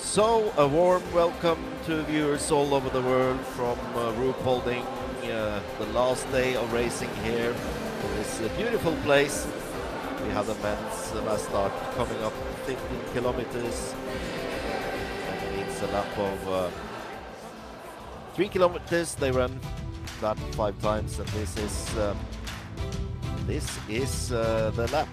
So, a warm welcome to viewers all over the world from Ruhpolding, the last day of racing here in this beautiful place. We have the men's last start coming up 15 kilometers. That means a lap of 3 kilometers. They run that 5 times, and this is the lap.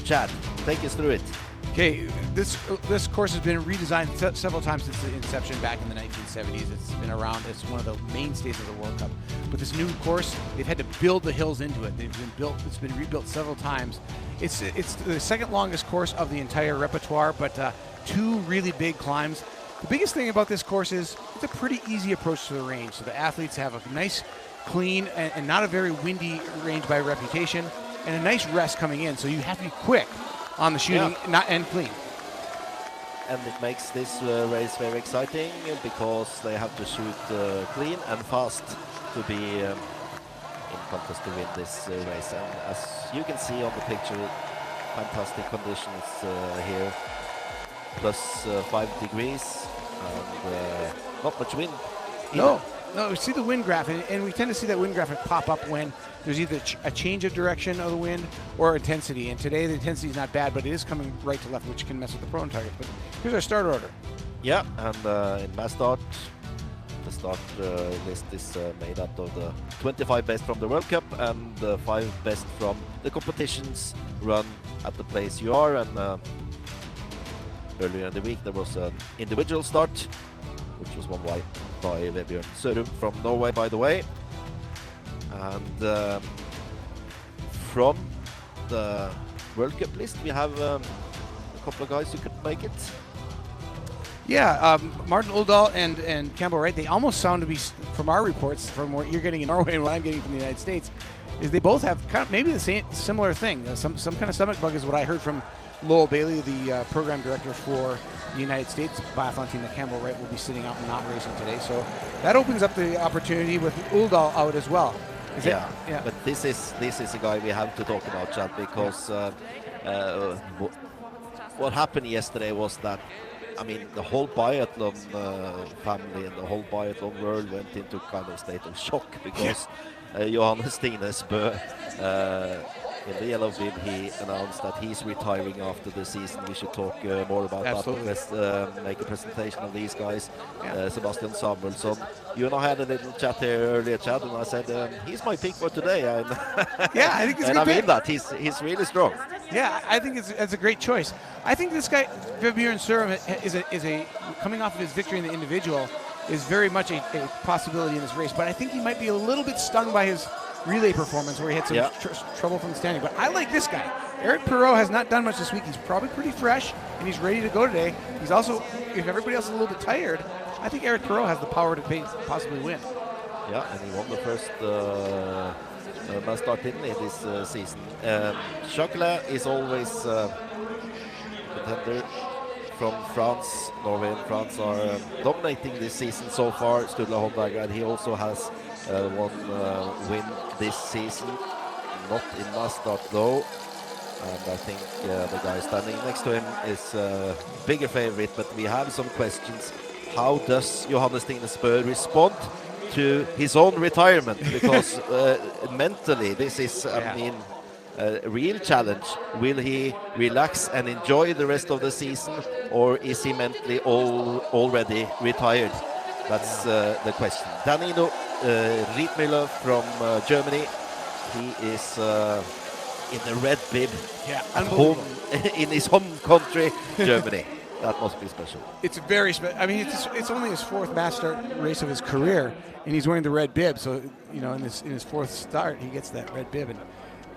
Chad, take us through it. Okay, this course has been redesigned several times since the inception back in the 1970s. It's been around. It's one of the mainstays of the World Cup. But this new course, they've had to build the hills into it. It's been rebuilt several times. It's the second longest course of the entire repertoire, but 2 really big climbs. The biggest thing about this course is it's a pretty easy approach to the range. So the athletes have a nice, clean, and not a very windy range by reputation, and a nice rest coming in. So you have to be quick on the shooting, and clean. And it makes this race very exciting because they have to shoot clean and fast to be in contest to win this race. And as you can see on the picture, fantastic conditions here, plus 5 degrees and not much wind either. No, we see the wind graph, and we tend to see that wind graph pop up when there's either a change of direction of the wind or intensity. And today the intensity is not bad, but it is coming right to left, which can mess with the prone target. But here's our start order. Yeah, and in mass start, the start list is made out of the 25 best from the World Cup and the 5 best from the competitions run at the place you are. And earlier in the week there was an individual start, which was won by Vebjørn Sørum from Norway, by the way. And from the World Cup list, we have a couple of guys who could make it. Yeah, Martin Uldal and Campbell Wright, they almost sound to be, from our reports, from what you're getting in Norway and what I'm getting from the United States, is they both have kind of maybe the same similar thing. Some kind of stomach bug is what I heard from Lowell Bailey, the program director for the United States biathlon team, that Campbell Wright will be sitting out and not racing today. So that opens up the opportunity with Uldal out as well. Yeah, but this is a guy we have to talk about, Chad, because what happened yesterday was that, I mean, the whole biathlon family and the whole biathlon world went into kind of state of shock because Johannes Thingnes in the yellow bib, he announced that he's retiring after the season. We should talk more about Absolutely. that. Let's make a presentation of these guys. Sebastian Samuelsson. You and I had a little chat here earlier, Chad, and I said he's my pick for today. And yeah, I think it's and a good I mean pick. that he's really strong. Yeah, I think it's a great choice. I think this guy Vebjørn Sørum is a coming off of his victory in the individual is very much a possibility in this race. But I think he might be a little bit stung by his relay performance where he had some trouble from the standing. But I like this guy. Eric Perrault has not done much this week. He's probably pretty fresh, and he's ready to go today. He's also, if everybody else is a little bit tired, I think Eric Perrault has the power to possibly win. Yeah, and he won the first mass start, didn't he, this season. Giacomel is always contender from France. Norway and France are dominating this season so far. Sturla Holm, Laegreid, he also has one win this season, not in mass start though, and I think the guy standing next to him is a bigger favorite. But we have some questions. How does Johannes Thingnes respond to his own retirement? Because mentally this is, I mean, a real challenge. Will he relax and enjoy the rest of the season, or is he mentally already retired? That's the question. Danilo Riedmüller from Germany. He is in the red bib at home in his home country, Germany. That must be special. It's very special. I mean, it's only his 4th mass start race of his career, and he's wearing the red bib. So, you know, in his 4th start, he gets that red bib, and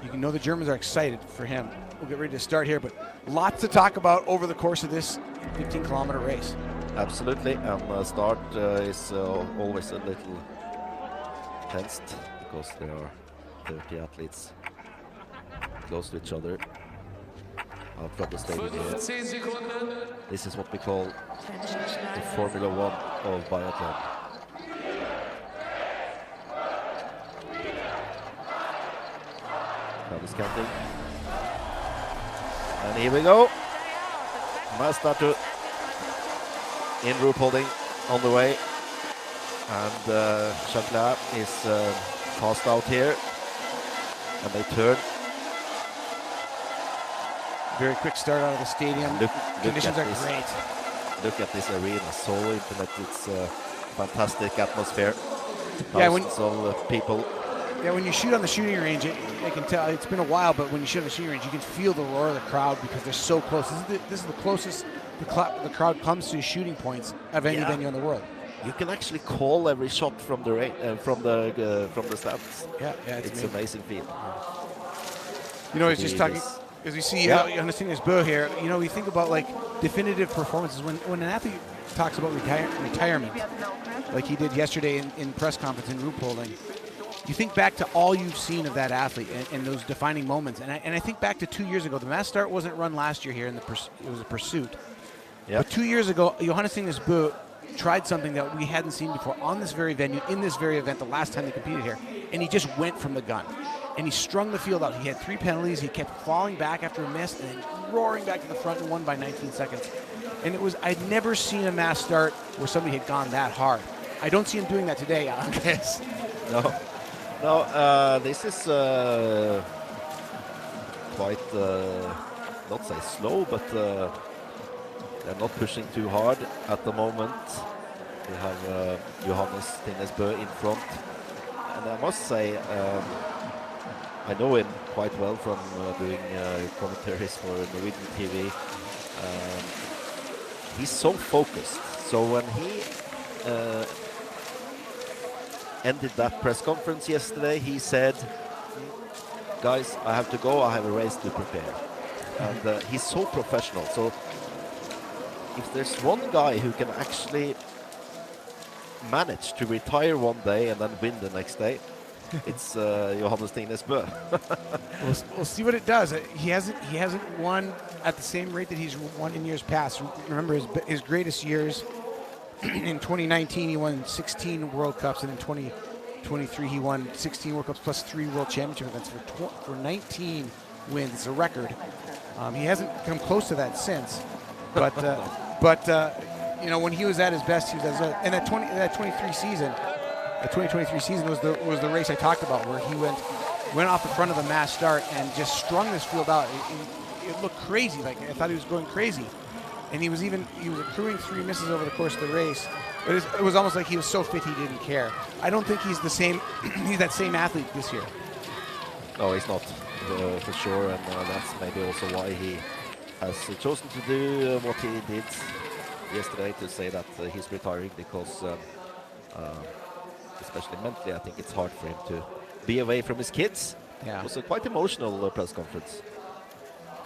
you can know the Germans are excited for him. We'll get ready to start here, but lots to talk about over the course of this 15-kilometer race. Absolutely, and start is always a little tensed because there are 30 athletes close to each other out from the stadium here. This is what we call the Formula One of biathlon. Now is counting. And here we go. Mass start to in Ruhpolding on the way. And Giacomel is passed out here. And they turn. Very quick start out of the stadium. Conditions are great. Look at this arena, so intimate. It's a fantastic atmosphere. Yeah, Thousands of people. Yeah, when you shoot on the shooting range, I can tell it's been a while, but when you shoot on the shooting range, you can feel the roar of the crowd because they're so close. This is the closest the crowd comes to shooting points of any venue in the world. You can actually call every shot from the stands. Yeah, it's amazing feat. You know, it's just talking. As we see Johannes Thingnes here, you know, we think about like definitive performances. When an athlete talks about retirement, like he did yesterday in press conference in Ruhpolding, you think back to all you've seen of that athlete and those defining moments. And I think back to 2 years ago. The mass start wasn't run last year here. It was a pursuit. Yep. But 2 years ago, Johannes Thingnes tried something that we hadn't seen before on this very venue, in this very event, the last time they competed here. And he just went from the gun. And he strung the field out. He had 3 penalties. He kept falling back after a miss and then roaring back to the front and won by 19 seconds. And I'd never seen a mass start where somebody had gone that hard. I don't see him doing that today, Andres. No, this is quite, not say slow, but they're not pushing too hard at the moment. We have Johannes Thingnes in front. And I must say, I know him quite well from doing commentaries for Norwegian TV. He's so focused. So when he ended that press conference yesterday, he said, guys, I have to go. I have a race to prepare. And he's so professional. So if there's one guy who can actually manage to retire one day and then win the next day, it's Johannes Thingnes. We'll see what it does. He hasn't won at the same rate that he's won in years past. Remember his greatest years. In 2019, he won 16 World Cups, and in 2023, he won 16 World Cups plus 3 World Championship events for 19 wins. It's a record. He hasn't come close to that since. But you know, when he was at his best, he was at his best. And that 2023 season. The 2023 season was the race I talked about, where he went off the front of the mass start and just strung this field out. It looked crazy. Like I thought he was going crazy, and he was accruing 3 misses over the course of the race. It was almost like he was so fit he didn't care. I don't think he's the same. He's that same athlete this year. No, he's not for sure, and that's maybe also why he has chosen to do what he did yesterday, to say that he's retiring, because. Especially mentally, I think it's hard for him to be away from his kids. Yeah. It was a quite emotional press conference.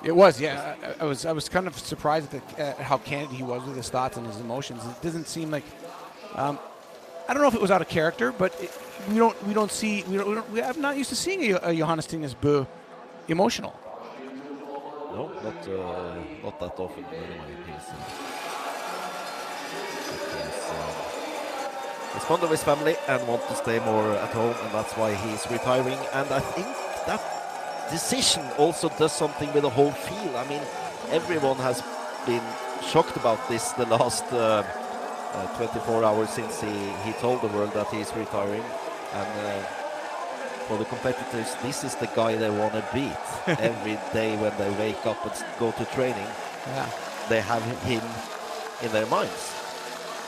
It was, yeah. I was kind of surprised at how candid he was with his thoughts and his emotions. It doesn't seem like, I don't know if it was out of character, but we I'm not used to seeing a Johannes Thingnes emotional. No, not that often anyway. He's fond of his family and wants to stay more at home, and that's why he's retiring. And I think that decision also does something with the whole field. I mean, everyone has been shocked about this the last 24 hours since he told the world that he's retiring. And for the competitors, this is the guy they want to beat. Every day when they wake up and go to training, they have him in their minds.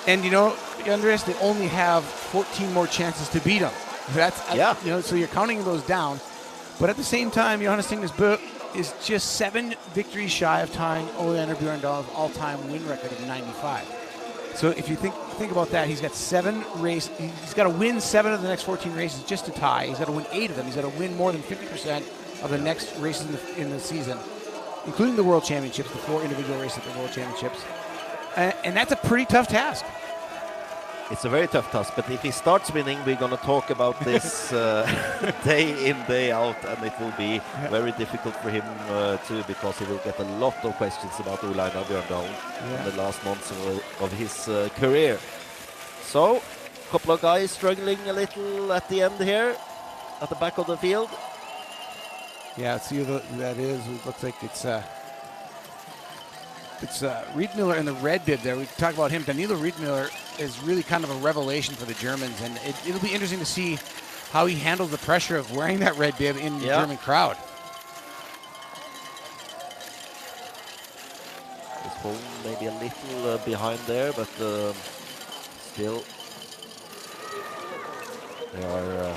And you know, Andreas, they only have 14 more chances to beat him. You know, so you're counting those down. But at the same time, Johannes Thingnes is just 7 victories shy of tying Ole Einar Bjørndal's all-time win record of 95. So if you think about that, he's got 7 races. He's got to win 7 of the next 14 races just to tie. He's got to win 8 of them. He's got to win more than 50% of the next races in the season, including the World Championships, the 4 individual races at the World Championships. And that's a pretty tough task. It's a very tough task, but if he starts winning, we're going to talk about this day in, day out, and it will be very difficult for him too, because he will get a lot of questions about Ole Einar Bjørndal in the last months of his career. So, a couple of guys struggling a little at the end here, at the back of the field. Yeah, let's see who that is. It looks like it's It's Reed Miller in the red bib there. We talk about him. Danilo Reed Miller is really kind of a revelation for the Germans, and it'll be interesting to see how he handles the pressure of wearing that red bib in the German crowd. This Holm maybe a little behind there, but still they are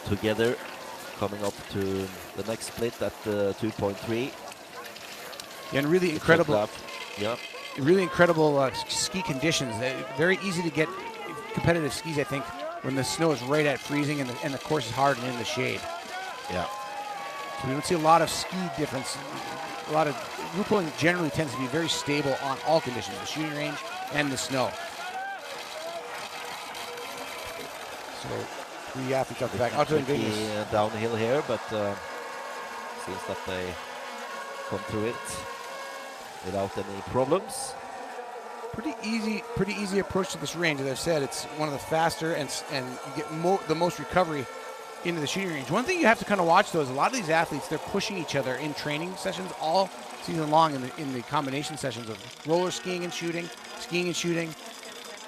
together, coming up to the next split at 2.3. Yeah, and really incredible. Yeah. Really incredible ski conditions. Very easy to get competitive skis, I think, when the snow is right at freezing and the course is hard and in the shade. Yeah. So we don't see a lot of ski difference. A lot of Ruhpolding generally tends to be very stable on all conditions, the shooting range and the snow. So 3 athletes off the back. Downhill here, but seems that they come through it without any problems. Pretty easy approach to this range. As I've said, it's one of the faster and you get the most recovery into the shooting range. One thing you have to kind of watch though is a lot of these athletes, they're pushing each other in training sessions all season long in the combination sessions of roller skiing and shooting,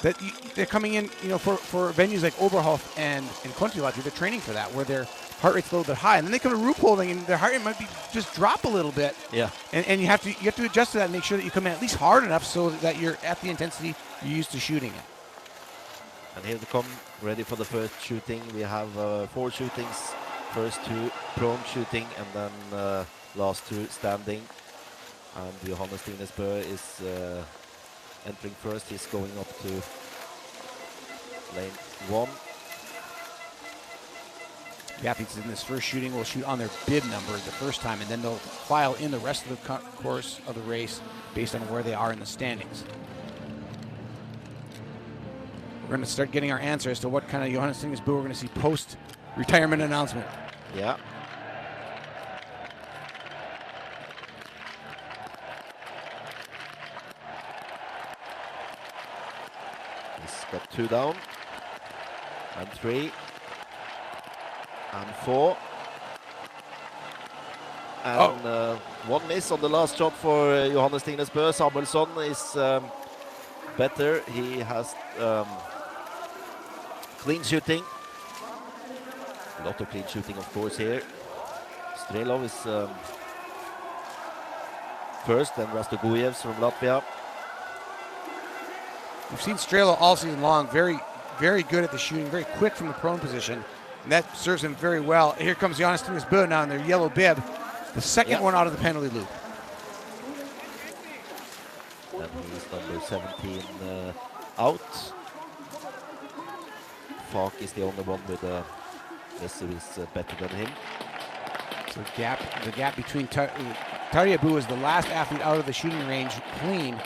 That they're coming in, you know, for venues like Oberhof and Kontiolahti, they're training for that, where their heart rate's a little bit high, and then they come to Ruhpolding and their heart rate might be just drop a little bit. Yeah. And you have to adjust to that and make sure that you come in at least hard enough so that you're at the intensity you're used to shooting it. And here they come, ready for the first shooting. We have 4 shootings, first 2 prone shooting, and then last 2 standing. And Johannes Thingnes is entering first. He's going up to lane 1. The athletes in this first shooting will shoot on their bib number the first time, and then they'll file in the rest of the course of the race based on where they are in the standings. We're going to start getting our answer as to what kind of Johannes Thingnes we're going to see post-retirement announcement. Yeah. He's got 2 down, and 3, and 4. And 1 miss on the last shot for Johannes Thingnes. Samuelsson is better. He has clean shooting. A lot of clean shooting, of course, here. Strelov is first, and Rastogujevs from Latvia. We've seen Sturla all season long, very, very good at the shooting, very quick from the prone position, and that serves him very well. Here comes Johannes Thingnes now in their yellow bib, the second one out of the penalty loop. And he's number 17 out. Falk is the only one with a miss who is better than him. So the gap between Tarja Abu is the last athlete out of the shooting range clean.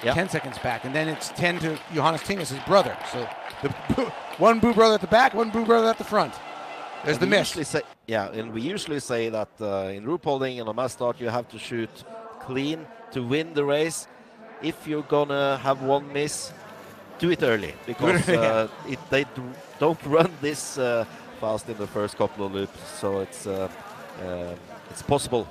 10 seconds back, and then it's 10 to Johannes Thingnes, his brother. So the one Boo brother at the back, one Boo brother at the front. There's and the miss. And we usually say that in Ruhpolding and on mass start you have to shoot clean to win the race. If you're gonna have 1 miss, do it early, because they don't run this fast in the first couple of loops, so it's possible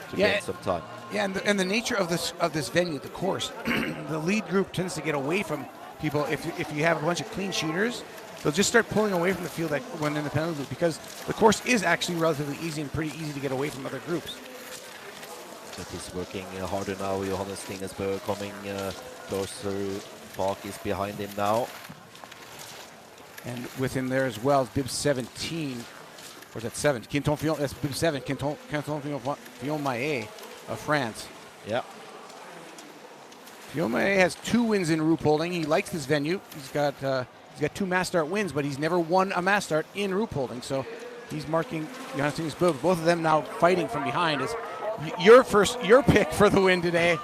to gain some time. Yeah, and the nature of this venue, the course, the lead group tends to get away from people. If you have a bunch of clean shooters, they'll just start pulling away from the field when in the penalty loop, because the course is actually relatively easy and pretty easy to get away from other groups. But he's working harder now. Johannes Thingnes coming closer. Falk is behind him now. And with him there as well is bib 17. Or is that 7? Quinton Fillon, that's bib 7. Quinton Fillon of France. Yeah. Fillon has 2 wins in Ruhpolding. He likes this venue. He's got 2 mass start wins, but he's never won a mass start in Ruhpolding. So he's marking Johannes Thingnes. Both of them now fighting from behind. Is your pick for the win today.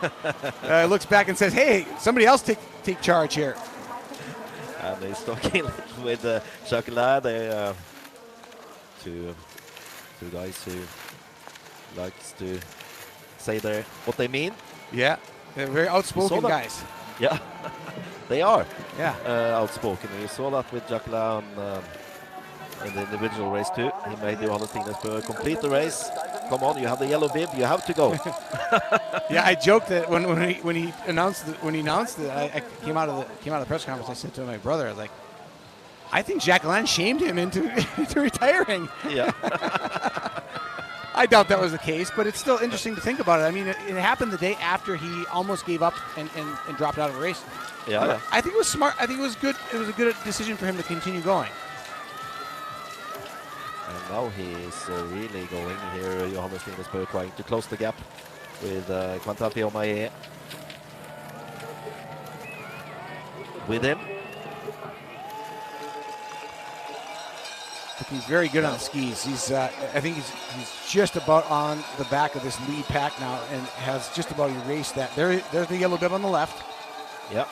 Looks back and says, "Hey, somebody else take charge here." And he's talking with Giacomel. They two guys who likes to say what they mean. Yeah, they're very outspoken guys. Yeah, they are. Yeah, outspoken. You saw that with Giacomel in the individual race too. He made Johannes Thingnes complete the race. Come on, you have the yellow bib. You have to go. Yeah, I joked that when he announced it, I came out of the press conference. I said to my brother, I was like, I think Giacomel shamed him into retiring. Yeah. I doubt that was the case, but it's still interesting to think about it. I mean, it happened the day after he almost gave up and dropped out of the race. Yeah. I think it was smart. I think it was good. It was a good decision for him to continue going. And now he is really going here. Johannes Thingnes trying to close the gap with Quantafi with him. Looking very good on the skis. He's, I think he's just about on the back of this lead pack now and has just about erased that. There's the yellow bib on the left. Yep.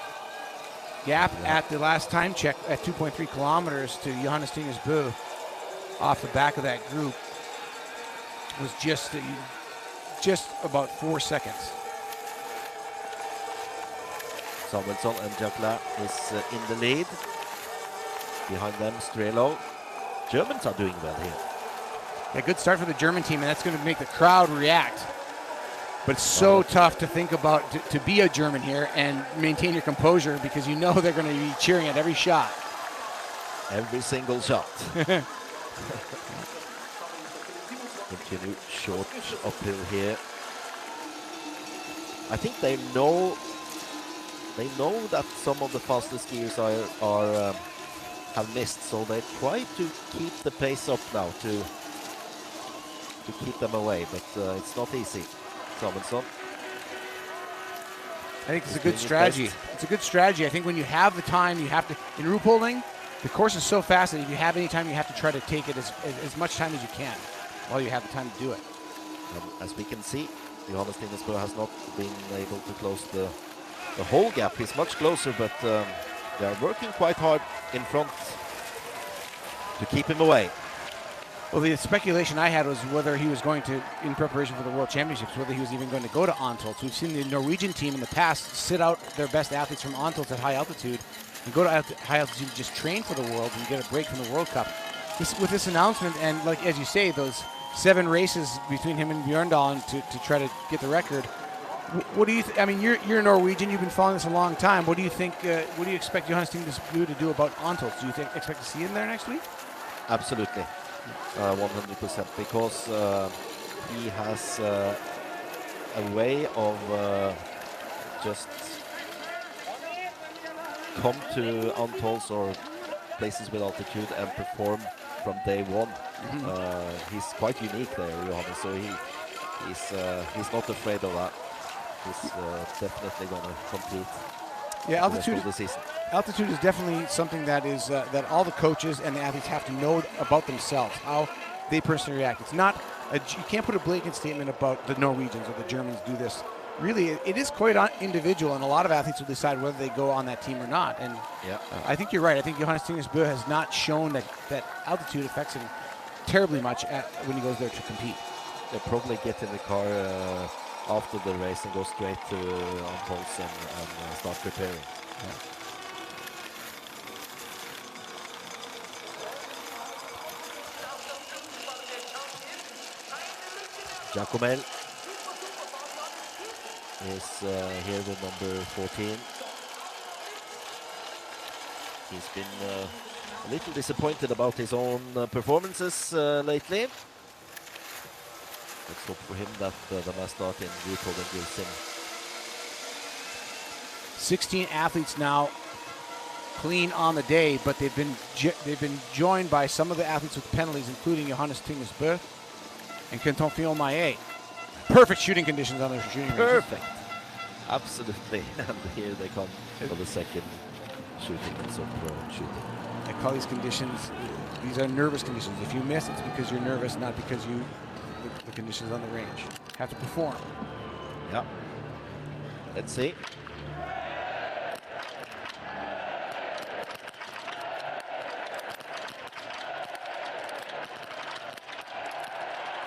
Gap at the last time check at 2.3 kilometers to Johannes Thingnes off the back of that group was just about 4 seconds. Samuelsson and Giacomel is in the lead. Behind them, Sturla. Germans are doing well here. A good start for the German team, and that's going to make the crowd react. But it's so tough to think about to be a German here and maintain your composure because you know they're going to be cheering at every shot. Every single shot. Continue short uphill here. I think they know that some of the fastest skiers have missed, so they try to keep the pace up now to keep them away, but it's not easy. Samuelsson. I think it's a good strategy. It's a good strategy. I think when you have the time, you have to. In Ruhpolding, the course is so fast that if you have any time, you have to try to take it as much time as you can while you have the time to do it. As we can see, Johannes Thingnes has not been able to close the whole gap. He's much closer, but they are working quite hard in front to keep him away. Well, the speculation I had was whether he was going to, in preparation for the World Championships, whether he was even going to go to Antholz. We've seen the Norwegian team in the past sit out their best athletes from Antholz at high altitude and go to high altitude to just train for the World and get a break from the World Cup. With this announcement, and like as you say, those 7 races between him and Bjørndalen to try to get the record. What do you? I mean, you're Norwegian. You've been following this a long time. What do you think? What do you expect Johannes Thingnes to do about Antholz? Do you expect to see him there next week? Absolutely, 100%. Because he has a way of just come to Antholz or places with altitude and perform from day one. He's quite unique there, Johannes. So he's not afraid of that. He's definitely going to compete. Yeah, altitude is definitely something that is that all the coaches and the athletes have to know about themselves, how they personally react. It's not you can't put a blanket statement about the Norwegians or the Germans do this. Really, it is quite individual, and a lot of athletes will decide whether they go on that team or not. And I think you're right. I think Johannes Thingnes has not shown that altitude affects him terribly much when he goes there to compete. They'll probably get in the car after the race and go straight to Antholz and start preparing. Giacomel is here with number 14. He's been a little disappointed about his own performances lately. Let's hope for him that the last start in Ruhpolding gives him. 16 athletes now clean on the day, but they've been joined by some of the athletes with penalties, including Johannes Thingnes and Quentin Fillon-Maillet. Perfect shooting conditions on their shooting ranges. Perfect. Absolutely. And here they come for the second shooting and so shooting. I call these conditions, these are nervous conditions. If you miss, it's because you're nervous, not because the conditions on the range. Have to perform. Yeah. Let's see.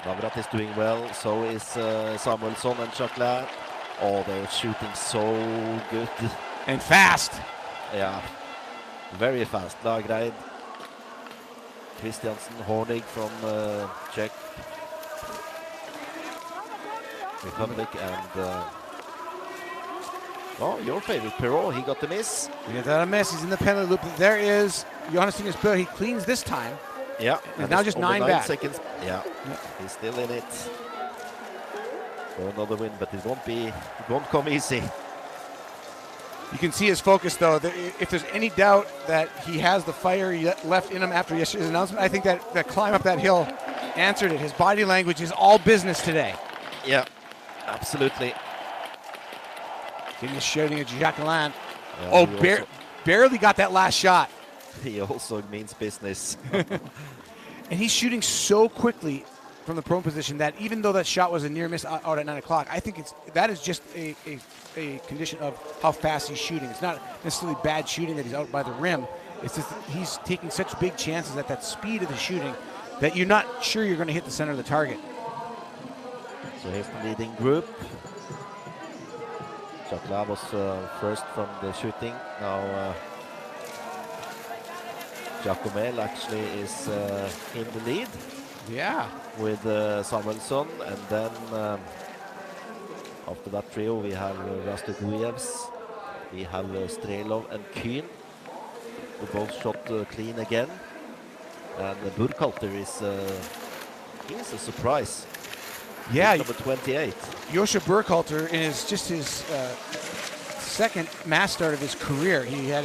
Navrat is doing well, so is Samuelsson and Giacomel. Oh, they're shooting so good. And fast. Yeah, very fast. Laegreid, Christiansen, Hornig from Czech. Republic, and oh, your favorite, Perrault, he got the miss. He got that a miss. He's in the penalty loop. There is Johannes Thingnes. He cleans this time. Yeah. He's now just 9 back. Seconds. Yeah. He's still in it for another win, but it won't come easy. You can see his focus, though. If there's any doubt that he has the fire left in him after yesterday's announcement, I think that climb up that hill answered it. His body language is all business today. Yeah, absolutely. He's shooting at Giacomel. Yeah, barely got that last shot. He also means business. And he's shooting so quickly from the prone position that even though that shot was a near miss out at 9 o'clock, I think that is just a condition of how fast he's shooting. It's not necessarily bad shooting that he's out by the rim. It's just he's taking such big chances at that speed of the shooting that you're not sure you're going to hit the center of the target. So here's the leading group. Sturla was first from the shooting. Now Giacomel actually is in the lead. Yeah. With Samuelsson, and then after that trio we have Rastoguevs, we have Strelov and Kühn, who both shot clean again, and Burkhalter is he's a surprise. Yeah, he's number 28. Joscha Burkhalter is just his second mass start of his career. He had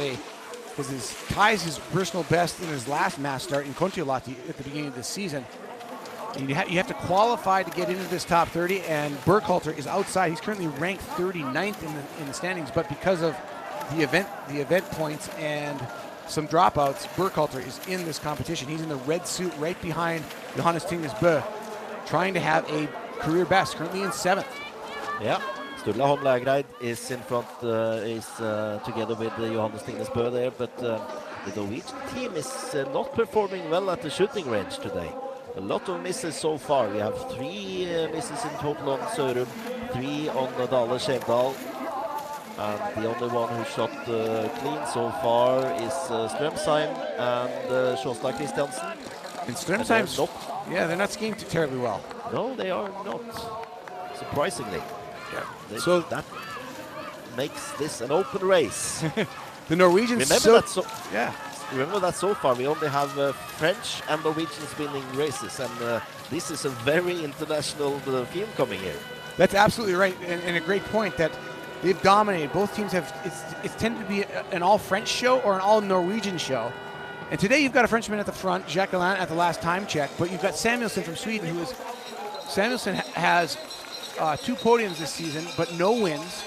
ties his personal best in his last mass start in Kontiolahti at the beginning of the season. And you have to qualify to get into this top 30, and Burkhalter is outside. He's currently ranked 39th in the standings, but because of the event points and some dropouts, Burkhalter is in this competition. He's in the red suit right behind Johannes Thingnes, trying to have a career best, currently in 7th. Yeah, Sturla Holm Laegreid is in front, together with Johannes Thingnes there, but the Norwegian team is not performing well at the shooting range today. A lot of misses so far. We have 3 misses in total on Sørum, 3 on Dale Skjevdal, and the only one who shot clean so far is Strømsheim and Sjåstad Christiansen. And Strømsheim's they're not skiing too terribly well. No, they are not, surprisingly. Yeah. So that makes this an open race. The Norwegians. Remember that so far we only have French and Norwegians winning races, and this is a very international field coming here. That's absolutely right, and a great point that they've dominated. Both teams have, it's tended to be an all-French show or an all-Norwegian show. And today you've got a Frenchman at the front, Jacquelin at the last time check, but you've got Samuelsson from Sweden, Samuelsson has 2 podiums this season, but no wins.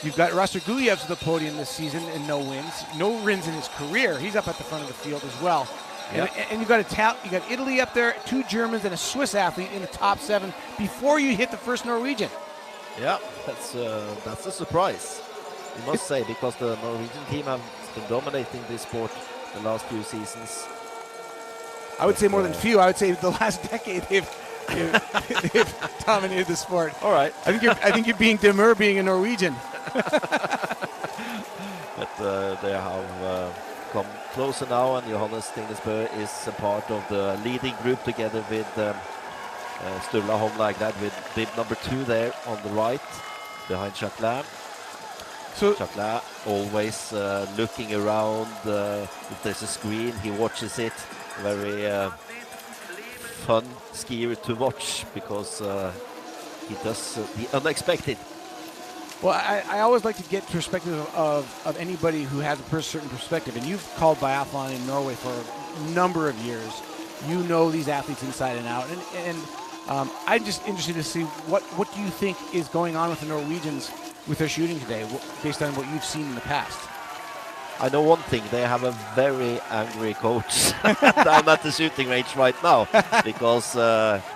You've got Rastoguevs at the podium this season and no wins. No wins in his career. He's up at the front of the field as well. Yep. And you've got Italy up there, 2 Germans and a Swiss athlete in the top 7 before you hit the first Norwegian. Yeah, that's a surprise, you must say, because the Norwegian team has been dominating this sport the last few seasons. I would say more than few. I would say the last decade they've dominated the sport. All right. I think you're being demure being a Norwegian. But they have come closer now, and Johannes Thingnes is a part of the leading group together with Sturla Holm Laegreid with bib number 2 there on the right behind Jacquelin. So Jacquelin always looking around. If there's a screen, he watches it. Very fun skier to watch, because he does the unexpected. Well, I always like to get perspective of anybody who has a certain perspective, and you've called biathlon in Norway for a number of years. You know these athletes inside and out, and I'm just interested to see what do you think is going on with the Norwegians with their shooting today, based on what you've seen in the past. I know one thing, they have a very angry coach down at the shooting range right now, because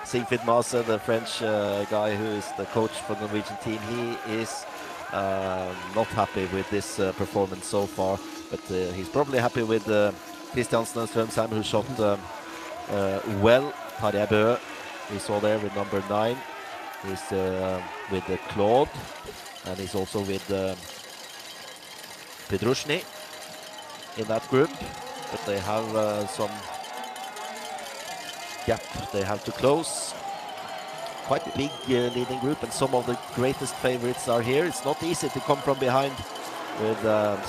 Siegfried Maase, the French guy who is the coach for the Norwegian team, he is not happy with this performance so far, but he's probably happy with Christiansen and Strømsheim, who shot well. Tarjei Bø, we saw there with number 9. He's with Claude, and he's also with Pedrushny in that group, but they have some gap they have to close. quite a big leading group, and some of the greatest favorites are here. It's not easy to come from behind with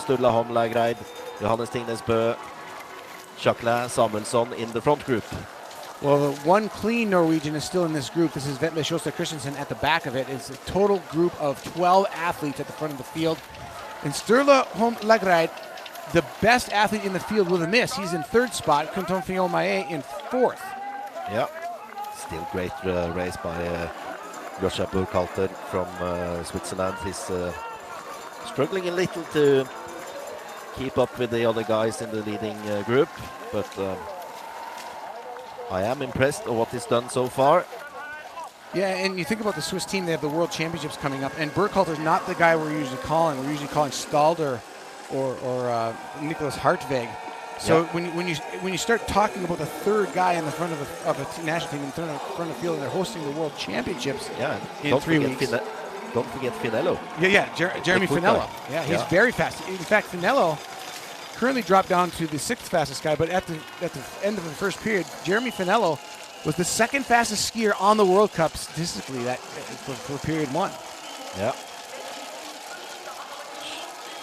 Sturla, Holm, Laegreid, Johannes, Thingnes, Jacquelin, Samuelsson in the front group. Well, one clean Norwegian is still in this group. This is Vetle Sjåstad Christensen at the back of it. It's a total group of 12 athletes at the front of the field. And Sturla, Holm, Laegreid, the best athlete in the field with a miss. He's in third spot. Quentin Fillon-Maillet in fourth. Yeah, still great race by Joshua Burkhalter from Switzerland. He's struggling a little to keep up with the other guys in the leading group, but I am impressed with what he's done so far. Yeah, and you think about the Swiss team, they have the World Championships coming up, and Burkhalter's not the guy we're usually calling. We're usually calling Stalder or Nicholas Hartweg. So when you start talking about the third guy in the front of a national team in front of the field, and they're hosting the World Championships in 3 weeks. Don't forget Finello. Jeremy Finello. Yeah, he's very fast. In fact, Finello currently dropped down to the 6th fastest guy, but at the end of the first period, Jeremy Finello was the 2nd fastest skier on the World Cup statistically for period 1. Yeah.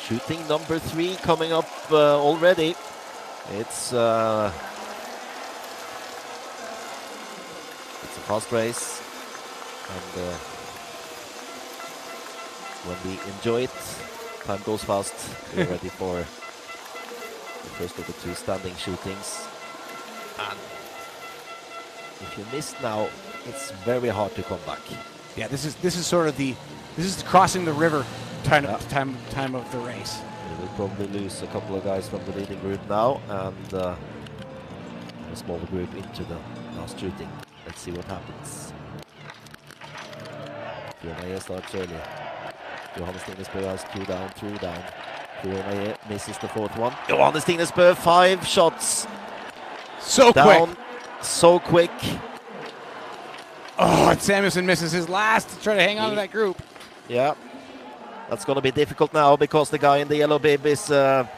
Shooting number 3 coming up already. It's a fast race, and when we enjoy it, time goes fast. We're ready for the first of the 2 standing shootings. And if you miss now, it's very hard to come back. Yeah, this is sort of the crossing the river time of the race. We will probably lose a couple of guys from the leading group now, and a smaller group into the last shooting. Let's see what happens. Fillon-Maillet starts early. Johannes Thingnes has 2 down, 3 down. Fillon-Maillet misses the 4th one. Johannes Thingnes 5 shots. So down, quick. So quick. Oh, and Samuelsson misses his last to try to hang on to that group. Yeah. That's going to be difficult now because the guy in the yellow bib is out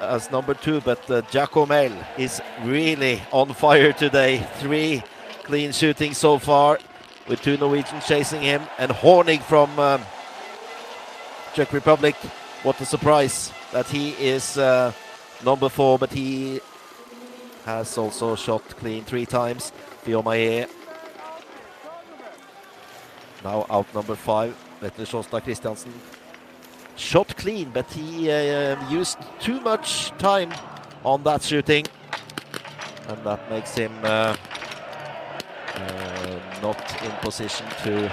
as number 2, but Giacomel is really on fire today. 3 clean shootings so far, with 2 Norwegians chasing him, and Hornig from Czech Republic. What a surprise that he is number 4, but he has also shot clean 3 times. Fillon-Maillet now out number 5. Vetle Sjåstad Christensen shot clean, but he used too much time on that shooting, and that makes him not in position to,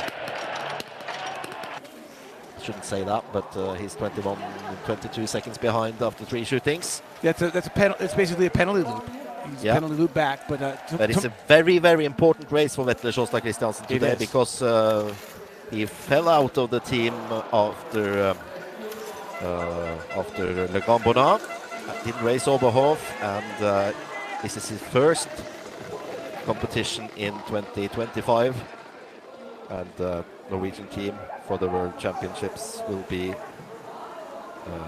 I shouldn't say that, but he's 22 seconds behind after 3 shootings. That's a penalty. It's basically a penalty loop. He's a penalty loop back, but it's a very, very important race for Vetle Sjåstad Christensen today, because he fell out of the team after Le Grand Bonnat. Didn't race Oberhof, and this is his first competition in 2025. And Norwegian team for the World Championships will be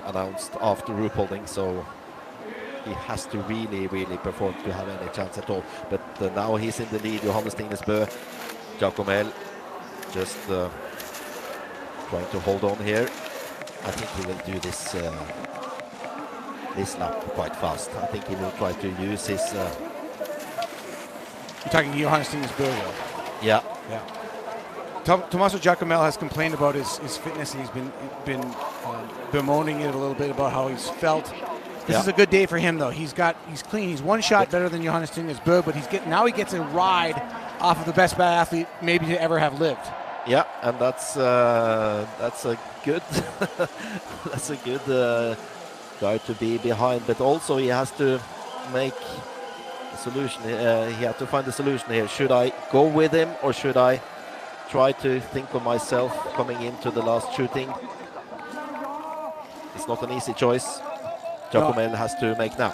announced after Ruhpolding, so he has to really, really perform to have any chance at all. But now he's in the lead. Johannes Thingnes Giacomel just trying to hold on here. I think he will do this lap quite fast. I think he will try to use his... You're talking Johannes Thingnes. Yeah. Tommaso Giacomel has complained about his fitness, and he's been bemoaning it a little bit about how he's felt. This is a good day for him, though. He's clean. He's 1 shot better than Johannes Thingnes, but he gets a ride off of the best biathlete maybe to ever have lived. Yeah, and that's a good that's a good guy to be behind. But also he has to make a solution. He has to find a solution here. Should I go with him, or should I try to think of myself coming into the last shooting? It's not an easy choice. Giacomel has to make now.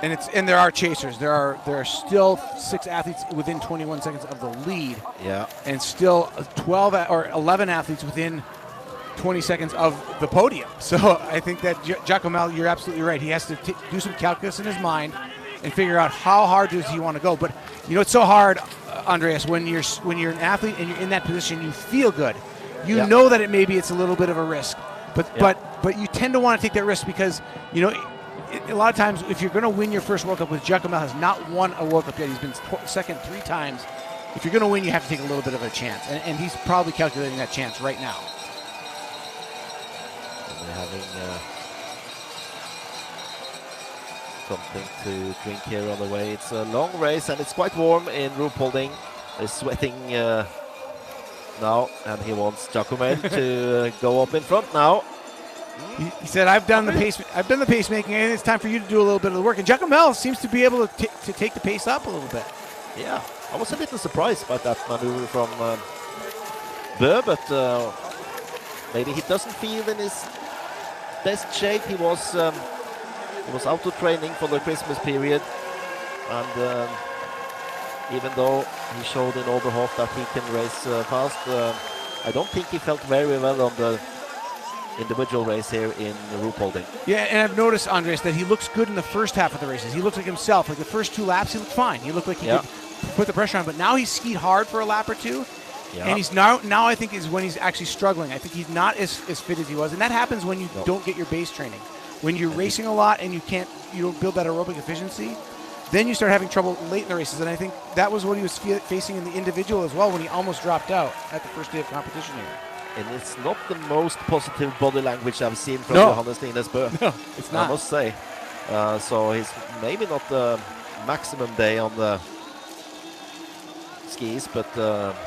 And there are chasers. There are still 6 athletes within 21 seconds of the lead. Yeah. And still 12 or 11 athletes within 20 seconds of the podium. So I think that Giacomel, you're absolutely right. He has to do some calculus in his mind and figure out how hard does he want to go. But it's so hard Andreas, when you're an athlete and you're in that position, you feel good. You Yeah. know that it's a little bit of a risk, but Yeah. but you tend to want to take that risk because a lot of times if you're going to win your first World Cup, which Giacomel has not won a World Cup yet, he's been second 3 times. If you're going to win, you have to take a little bit of a chance, and he's probably calculating that chance right now. And they're having something to drink here on the way. It's a long race and it's quite warm in Ruhpolding. They're sweating now, and he wants Giacomel to go up in front now. He said, "I've done the pacemaking, and it's time for you to do a little bit of the work." And Giacomel seems to be able to take the pace up a little bit. Yeah, I was a little surprised by that maneuver from Bø, but maybe he doesn't feel in his best shape. He was out of training for the Christmas period, and even though he showed in Oberhof that he can race fast, I don't think he felt very well on the individual race here in Ruhpolding. Yeah, and I've noticed, Andres, that he looks good in the first half of the races. He looks like himself. Like the first 2 laps, he looked fine. He looked like he could put the pressure on, but now he's skied hard for a lap or 2. Yeah. And he's now I think is when he's actually struggling. I think he's not as fit as he was, and that happens when you don't get your base training. When you're racing a lot and you don't build that aerobic efficiency, then you start having trouble late in the races. And I think that was what he was facing in the individual as well when he almost dropped out at the first day of competition here. And it's not the most positive body language I've seen from Johannes Thingnes. No, it's not. I must say. So he's maybe not the maximum day on the skis, but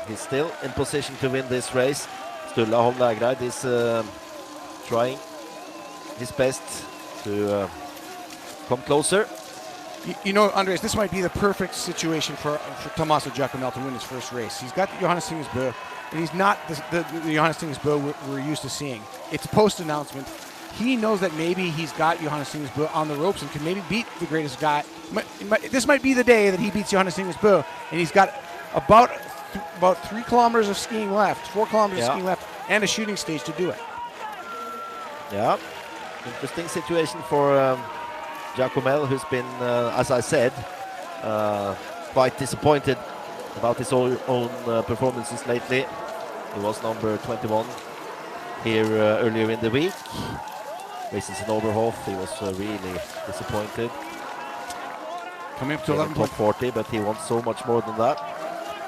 he's still in position to win this race. Sturla Holm Laegreid is trying his best to come closer. You know, Andres, this might be the perfect situation for Tommaso Giacomel to win his first race. He's got Johannes Thingnes, and he's not the Johannes Thingnes we're used to seeing. It's post-announcement. He knows that maybe he's got Johannes Thingnes on the ropes and can maybe beat the greatest guy. This might be the day that he beats Johannes Thingnes, and he's got about 3 kilometers of skiing left, 4 kilometers of skiing left, and a shooting stage to do it. Yeah, interesting situation for Giacomel, who's been, as I said, quite disappointed about his own performances lately. He was number 21 here earlier in the week. Races in Oberhof, he was really disappointed. Coming up to 11 top 40, but he wants so much more than that.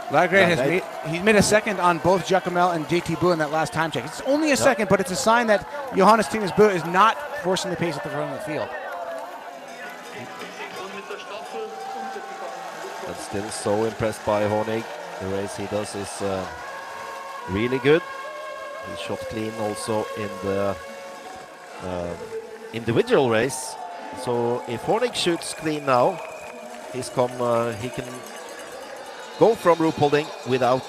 Laegreid he's made a second on both Giacomel and JT Bø in that last time check. It's only a second, but it's a sign that Johannes Thingnes is not forcing the pace at the front of the field. But still so impressed by Hornig. The race he does is really good. He shot clean also in the individual race. So if Hornig shoots clean now, he can go from Ruhpolding without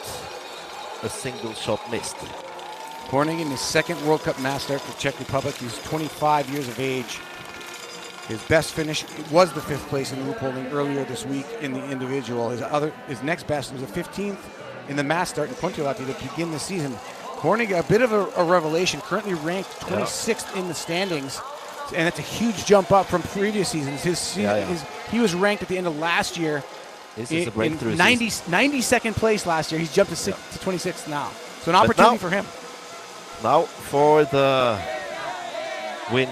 a single shot missed. Hornig in his second World Cup mass start for Czech Republic. He's 25 years of age. His best finish was the 5th place in Ruhpolding earlier this week in the individual. His next best was a 15th in the mass start in Kontiolahti to begin the season. Hornig, a bit of a revelation, currently ranked 26th in the standings, and that's a huge jump up from previous seasons. He was ranked at the end of last year. This is a breakthrough. 92nd place last year. He's jumped to 26th now. So an opportunity for him. Now for the win.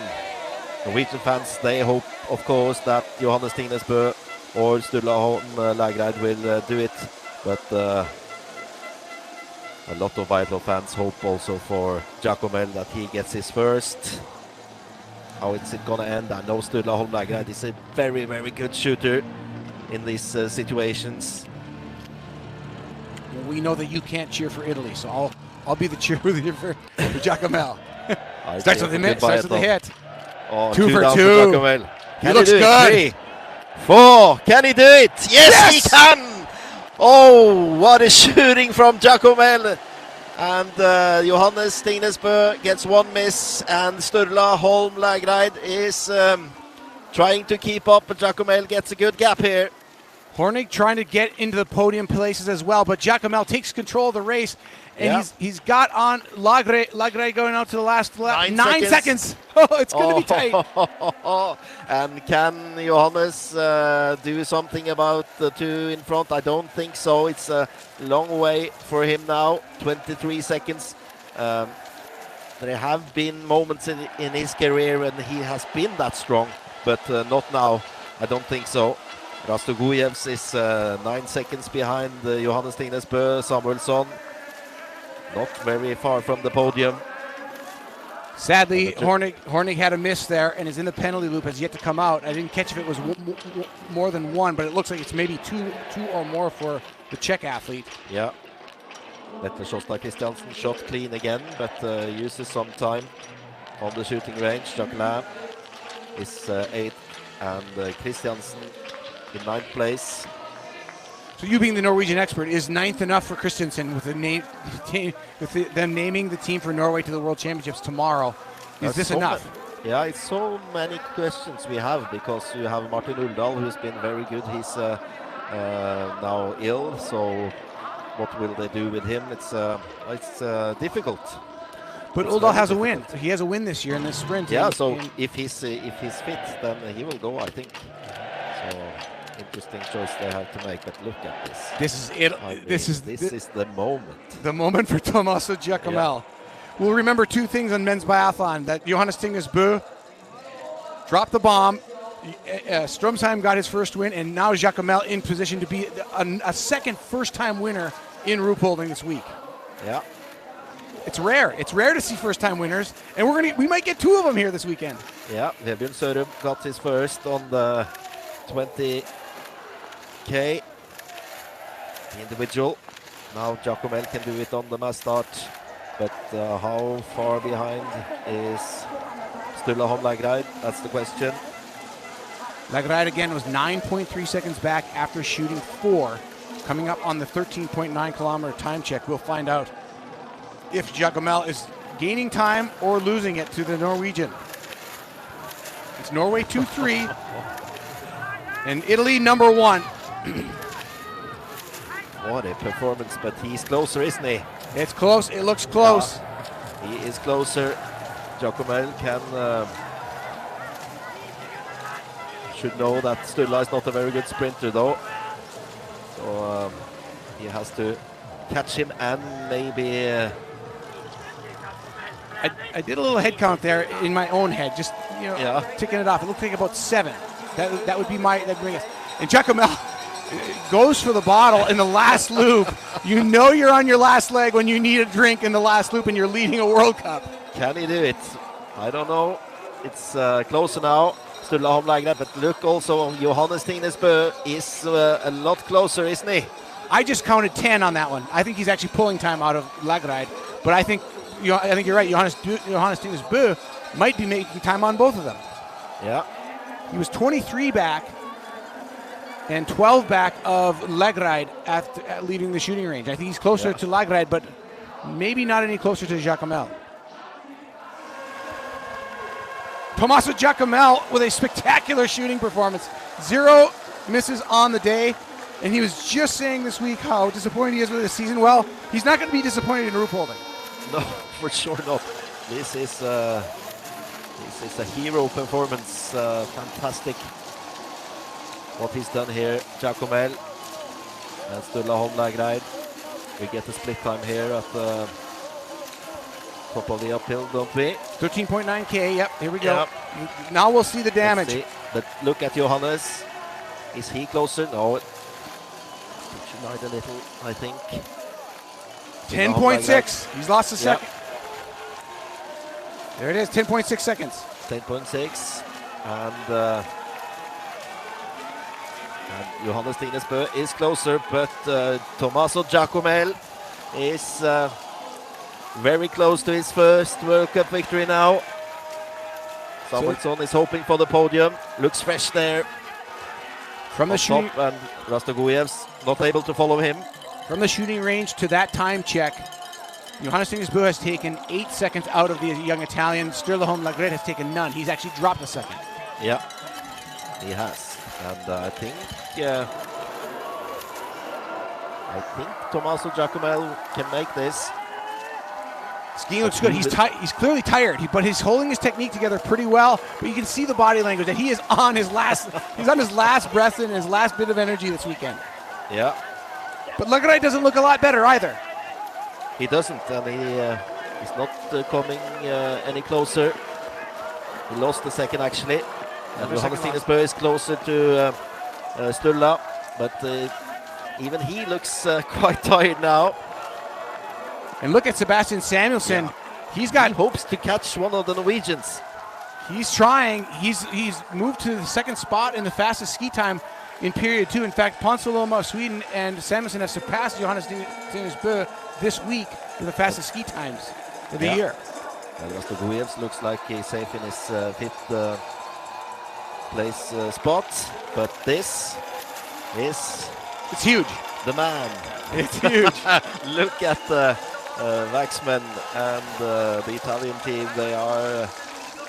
Norwegian fans, they hope, of course, that Johannes Thingnes or Sturla Holm Laegreid will do it. But a lot of biathlon fans hope also for Giacomel that he gets his first. How is it going to end? I know Sturla Holm Laegreid is a very, very good shooter in these situations. We know that you can't cheer for Italy, so I'll be the cheerleader for Giacomel. Starts with the hit. Oh, 2 for 2. Giacomel. He looks good. 3, 4. Can he do it? Yes, he can. Oh, what a shooting from Giacomel. And Johannes Thingnes gets 1 miss, and Sturla Holm Laegreid is trying to keep up, but Giacomel gets a good gap here. Hornig trying to get into the podium places as well, but Giacomel takes control of the race, And he's got on Laegreid going out to the last lap. 9 seconds. Oh, it's going to be tight. And can Johannes do something about the two in front? I don't think so. It's a long way for him now. 23 seconds. There have been moments in his career when he has been that strong, but not now. I don't think so. Rastogujevs is 9 seconds behind Johannes Thingnes Bø. Samuelsson not very far from the podium. Sadly, Hornig had a miss there and is in the penalty loop, has yet to come out. I didn't catch if it was more than one, but it looks like it's maybe two or more for the Czech athlete. Yeah. Petter Sjostad Christiansen shot clean again, but uses some time on the shooting range. Giacomel is 8th and Christiansen in 9th place. So you being the Norwegian expert, is 9th enough for Christiansen with them naming the team for Norway to the World Championships tomorrow? Is this enough? Yeah, it's so many questions we have because you have Martin Uldal, who's been very good. He's now ill, so what will they do with him? It's difficult. But Uldal has a win. He has a win this year in this sprint. Yeah, so if he's fit, then he will go, I think. So interesting choice they have to make. But look at this. This is it. I mean, this is the moment. The moment for Tommaso Giacomel. Yeah. We'll remember two things on men's biathlon: that Johannes Thingnes Bø dropped the bomb. Stromsheim got his first win, and now Giacomel in position to be a second first-time winner in Ruhpolding this week. Yeah. It's rare. It's rare to see first-time winners, and we might get two of them here this weekend. Yeah, Vebjørn Sørum got his first on the 20K individual. Now Giacomel can do it on the mass start, but how far behind is Sturla Holm Laegreid? That's the question. Laegreid again was 9.3 seconds back after shooting 4. Coming up on the 13.9 kilometer time check, we'll find out if Giacomel is gaining time or losing it to the Norwegian. It's Norway 2-3 and Italy number 1. What a performance, but he's closer, isn't he? It's close. It looks close. Yeah, he is closer. Giacomel should know that Sturla is not a very good sprinter, though. So he has to catch him and maybe... I did a little head count there in my own head, just ticking it off. It looked like about 7. That would be that'd bring us. And Giacomel goes for the bottle in the last loop. You know you're on your last leg when you need a drink in the last loop and you're leading a World Cup. Can he do it? I don't know. It's closer now. Sturla Holm Laegreid, but look also, Johannes Thingnes Bø is a lot closer, isn't he? I just counted 10 on that one. I think he's actually pulling time out of Laegreid, but I think you're right. Johannes Thingnes Bø might be making time on both of them. Yeah. He was 23 back and 12 back of Laegreid at leading the shooting range. I think he's closer to Laegreid, but maybe not any closer to Giacomel. Tommaso Giacomel with a spectacular shooting performance. 0 misses on the day, and he was just saying this week how disappointed he is with the season. Well, he's not going to be disappointed in Ruhpolding. No, for sure not. This is a hero performance. Fantastic what he's done here. Giacomel and Sturla Holm Laegreid. We get a split time here at the top of the uphill, don't we? 13.9K, yep, here we go. Yep. Now we'll see the damage. But look at Johannes. Is he closer? No. Should ride a little, I think. 10.6. He's lost a second. There it is, 10.6 seconds. 10.6. And Johannes Thingnes Bø is closer, but Tommaso Giacomel is very close to his first World Cup victory now. Samuelsson is hoping for the podium. Looks fresh there. From the shooting, and Rastogujevs not able to follow him. From the shooting range to that time check, Johannes Thingnes Bø has taken 8 seconds out of the young Italian. Sturla Holm Laegreid has taken none. He's actually dropped a second. Yeah, he has. And I think Tommaso Giacomel can make this. Skiing looks good. He's clearly tired, but he's holding his technique together pretty well. But you can see the body language that he is on his last. He's on his last breath and his last bit of energy this weekend. Yeah. But Laegreid doesn't look a lot better either. He doesn't, and he's not coming any closer. He lost the second actually. And Johannes Thingnes is closer to Sturla, but even he looks quite tired now. And look at Sebastian Samuelsson. Yeah. He's got hopes to catch one of the Norwegians. He's trying. He's moved to the second spot in the fastest ski time in period 2. In fact, Ponsaloma of Sweden and Samuelsson have surpassed Johannes Thingnes this week in the fastest ski times of the year. Mr. Guevs looks like he's safe in his 5th place spot, but this is... It's huge. The man. It's huge. Look at the Waxman and the Italian team. They are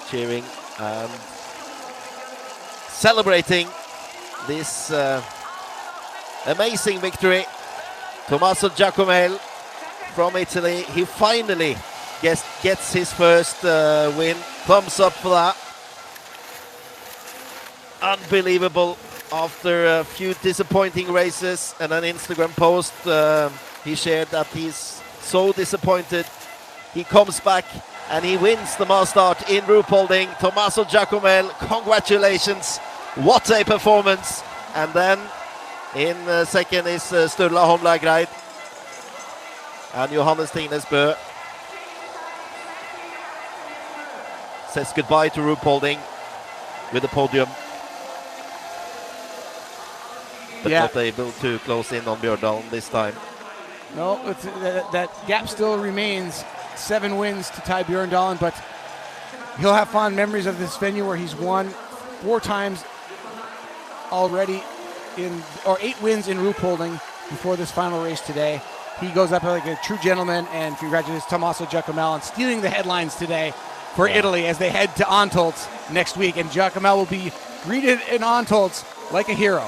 cheering and celebrating this amazing victory. Tommaso Giacomel from Italy. He finally gets his first win. Thumbs up for that. Unbelievable. After a few disappointing races and an Instagram post, he shared that he's so disappointed. He comes back and he wins the mass start in Ruhpolding. Tommaso Giacomel, congratulations. What a performance. And then in second is Sturla Holm Laegreid and Johannes Thingnes says goodbye to Ruhpolding with the podium. But not able to close in on Bjørndalen this time. No, that gap still remains. 7 wins to tie Bjørndalen, but he'll have fond memories of this venue where he's won 4 times already, 8 wins in Ruhpolding before this final race today. He goes up like a true gentleman and congratulates Tommaso Giacomel on stealing the headlines today for Italy as they head to Antolz next week. And Giacomel will be greeted in Antolz like a hero.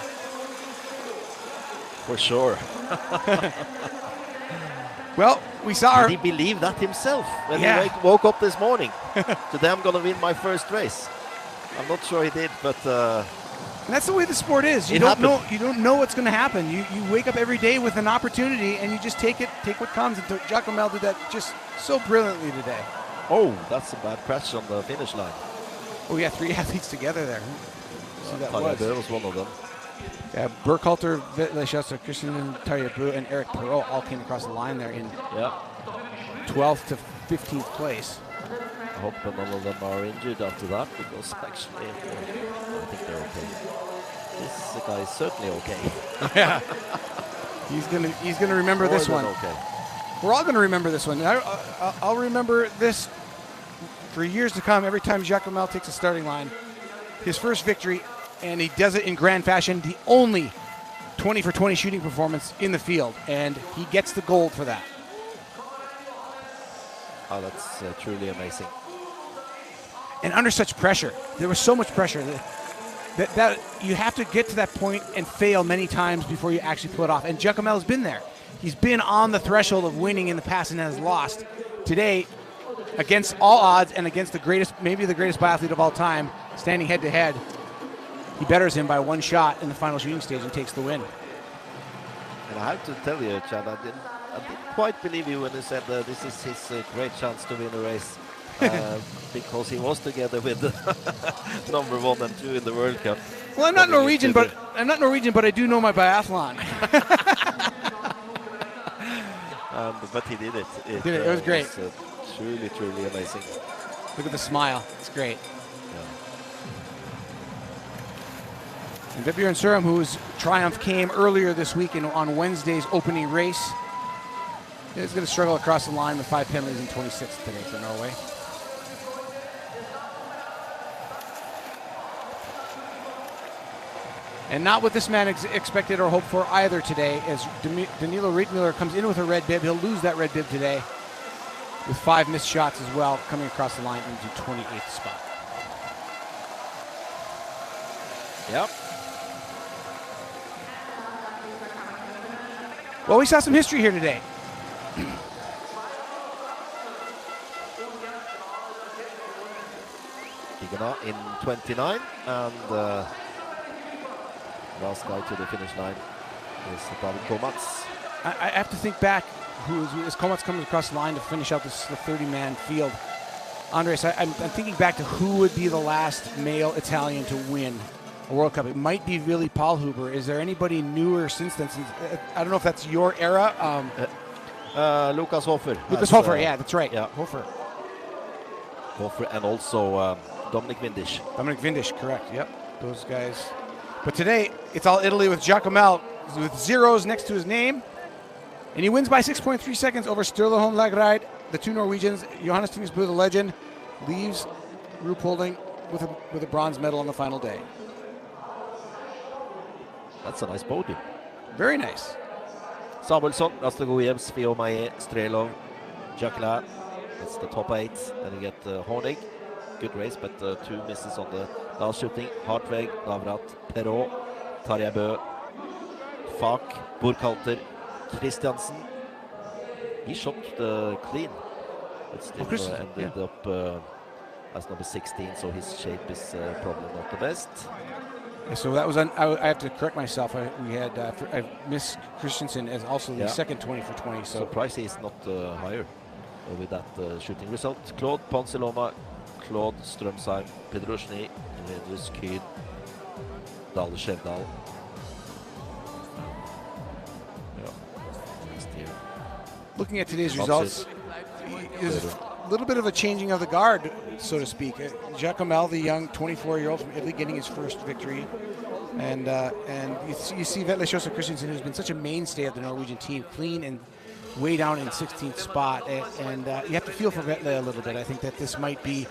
For sure. Well, we saw Did he believe that himself when he woke up this morning? Today I'm going to win my first race. I'm not sure he did, but... and that's the way the sport is. You don't know what's going to happen. You wake up every day with an opportunity and you just take what comes. And Giacomel did that just so brilliantly today. Oh, that's a bad crash on the finish line. Oh yeah, 3 athletes together there. See, that was one of them. Yeah, Burkhalter, Vitleshus, Christian Tarjebu, and Eric Perot all came across the line there in 12th to 15th place. I hope none of them are injured after that, because actually I think they're okay. This guy is certainly okay. Yeah, he's gonna remember this one. Okay. We're all gonna remember this one. I'll remember this for years to come. Every time Giacomel takes a starting line, his first victory. And he does it in grand fashion, the only 20 for 20 shooting performance in the field. And he gets the gold for that. Oh, that's truly amazing. And under such pressure, there was so much pressure that you have to get to that point and fail many times before you actually pull it off. And Giacomel has been there. He's been on the threshold of winning in the past and has lost. Today, against all odds and against maybe the greatest biathlete of all time, standing head to head, he betters him by 1 shot in the final shooting stage and takes the win. And I have to tell you, Chad, I didn't quite believe you when you said this is his great chance to win a race. Because he was together with number 1 and 2 in the World Cup. Well, I'm not Norwegian, but I do know my biathlon. But he did it. It was great. It was, truly, truly amazing. Look at the smile. It's great. And Vebjørn Sørum, whose triumph came earlier this week on Wednesday's opening race, is going to struggle across the line with 5 penalties and 26th today for Norway. And not what this man expected or hoped for either today, as Danilo Rietmuller comes in with a red bib. He'll lose that red bib today with 5 missed shots as well, coming across the line into 28th spot. Yep. Well, we saw some history here today. Tigana in 29, and last guy to the finish line is David Komats. I have to think back as Komats comes across the line to finish out this 30-man field. Andres, I'm thinking back to who would be the last male Italian to win a World Cup. It might be really Paul Huber. Is there anybody newer since then? I don't know if that's your era. Lucas Hofer. Lucas Hofer, yeah, that's right. Yeah. Hofer, and also Dominic Windisch. Dominic Windisch, correct. Yep, those guys. But today, it's all Italy with Giacomel with zeros next to his name. And he wins by 6.3 seconds over Sturla, Holm, Laegreid. The two Norwegians, Johannes Thingnes, the legend, leaves Ruhpolding with a bronze medal on the final day. That's a nice podium. Very nice. Samuelsson, Rastegoyev, Sviomaye, Strelov, Jacquelin. That's the top 8. Then you get Hornig. Good race, but 2 misses on the last shooting. Hartveg, Navrat, Perrault, Tarjei Bø, Falk, Burkhalter, Christiansen. He shot clean, but still ended up as number 16, so his shape is probably not the best. Yeah, so that was I have to correct myself. We had I missed Christensen as also the second 20 for 20. So surprised he's not higher with that shooting result. Claude Ponsiloma, Claude Strømsheim, Pedroshny, Linus Kühn, Dale Skjevdal. Looking at today's results, is a little bit of a changing of the guard, so to speak. Giacomel, the young 24-year-old from Italy, getting his first victory. And you see Vetle Sjosa Christensen, who's been such a mainstay of the Norwegian team, clean and way down in 16th spot. And you have to feel for Vetle a little bit. I think that this might be,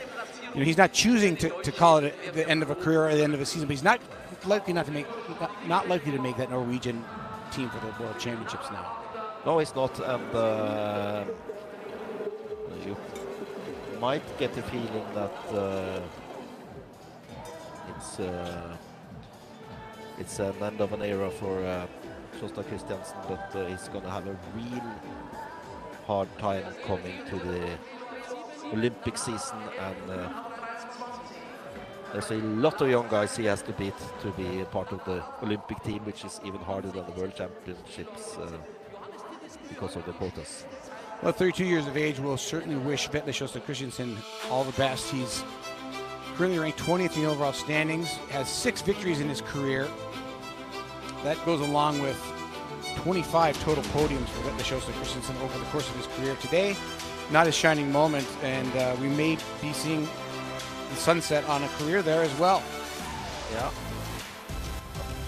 he's not choosing to call it the end of a career or the end of a season, but he's not likely to make that Norwegian team for the World Championships now. No, it's not, and you might get the feeling that it's an end of an era for Sjosta Christiansen, but he's going to have a real hard time coming to the Olympic season, and there's a lot of young guys he has to beat to be a part of the Olympic team, which is even harder than the World Championships. Because of the quotas. Well, 32 years of age, we'll certainly wish Vetle Sjosta Christensen all the best. He's currently ranked 20th in the overall standings, has 6 victories in his career. That goes along with 25 total podiums for Vetle Sjosta Christensen over the course of his career. Today, not his shining moment, and we may be seeing the sunset on a career there as well. Yeah,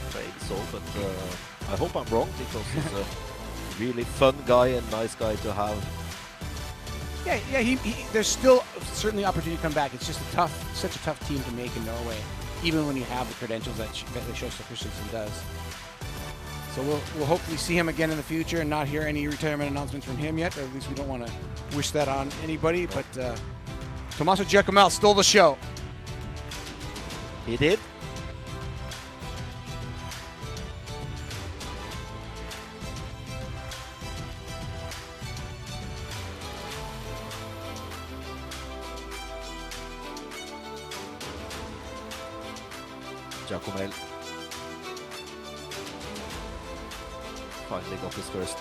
afraid so, but I hope I'm wrong, because he's a really fun guy and nice guy to have. Yeah, there's still certainly opportunity to come back. It's just such a tough team to make in Norway, even when you have the credentials that Vetle Sjosta Christensen does. So we'll hopefully see him again in the future and not hear any retirement announcements from him yet. Or at least we don't want to wish that on anybody. But Tommaso Giacomel stole the show. He did. Giacomel finally got his first.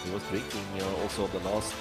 He was drinking also the last.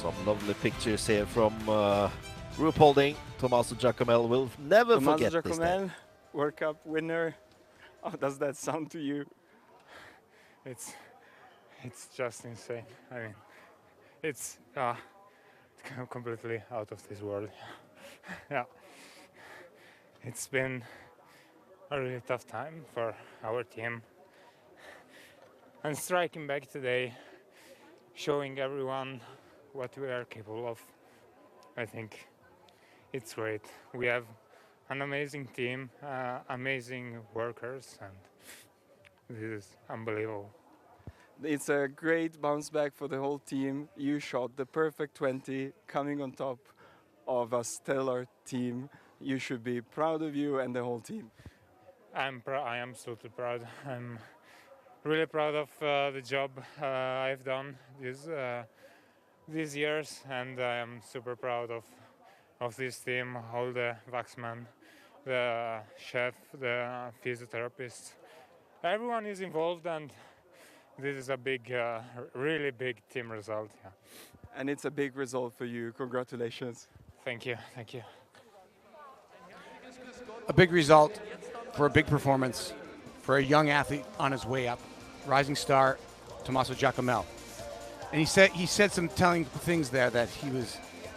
Some lovely pictures here from Ruhpolding. Tommaso Giacomel will never forget this day. Tommaso Giacomel, World Cup winner. How does that sound to you? It's just insane. I mean, it's completely out of this world. Yeah, it's been a really tough time for our team, and striking back today, showing everyone what we are capable of. I think it's great. We have an amazing team, amazing workers, and this is unbelievable. It's a great bounce back for the whole team. You shot the perfect 20, coming on top of a stellar team. You should be proud of you and the whole team. I am absolutely proud. I'm really proud of the job I've done these years, and I am super proud of this team, all the waxmen, the chef, the physiotherapist. Everyone is involved, and this is a big, really big team result. Yeah. And it's a big result for you. Congratulations. Thank you, thank you. A big result for a big performance for a young athlete on his way up, rising star Tommaso Giacomel. And he said some telling things there that he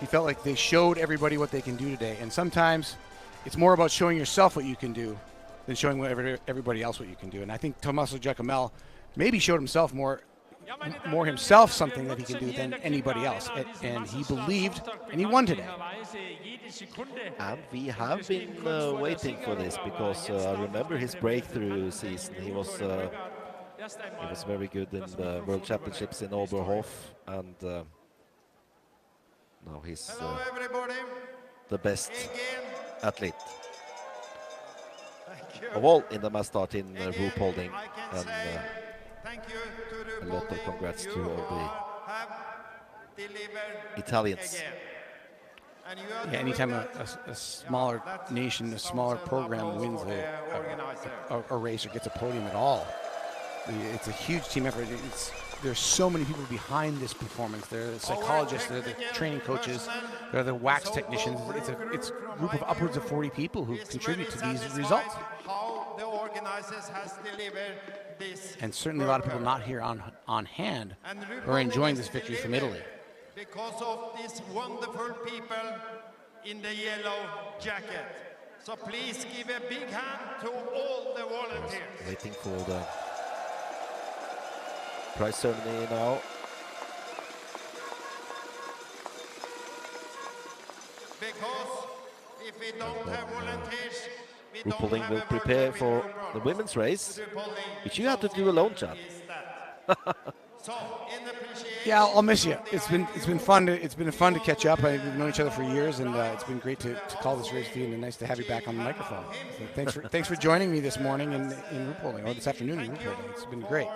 felt like they showed everybody what they can do today. And sometimes it's more about showing yourself what you can do than showing everybody else what you can do. And I think Tommaso Giacomel maybe showed himself more himself something that he can do than anybody else. And he believed, and he won today. And we have been waiting for this, because I remember his breakthrough season. He was very good in the World Championships in Oberhof, and now he's the best athlete of all in the mass start in Ruhpolding. And a lot of congrats to all the Italians. Yeah, anytime a smaller nation, a smaller program wins a race or gets a podium at all, it's a huge team effort. There's so many people behind this performance. There are the psychologists, there are the training coaches, there are the wax technicians. It's a group of upwards of 40 people who contribute to these results. And certainly a lot of people not here on hand are enjoying this victory from Italy. Because of these wonderful people in the yellow jacket. So please give a big hand to all the volunteers. Waiting for the prize ceremony now. Because if we don't have volunteers, we Ruhpolding don't will have prepare for the women's race, which you have to do alone, Chad. Yeah, I'll miss you. It's been fun to catch up. We've known each other for years, and it's been great to call this race for you, and nice to have you back on the microphone. So thanks for joining me this morning in Ruhpolding, or this afternoon in Ruhpolding. It's been great.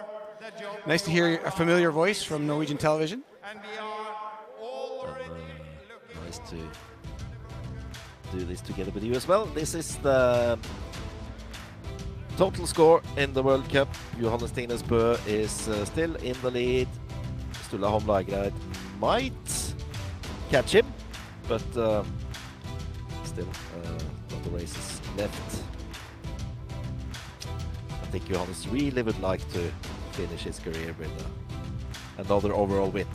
Nice to hear a familiar voice from Norwegian television. Nice to do this together with you as well. This is the total score in the World Cup. Johannes Thingnes is still in the lead. Sturla Holm Laegreid might catch him, but still not the races left. I think Johannes really would like to finish his career with another overall win.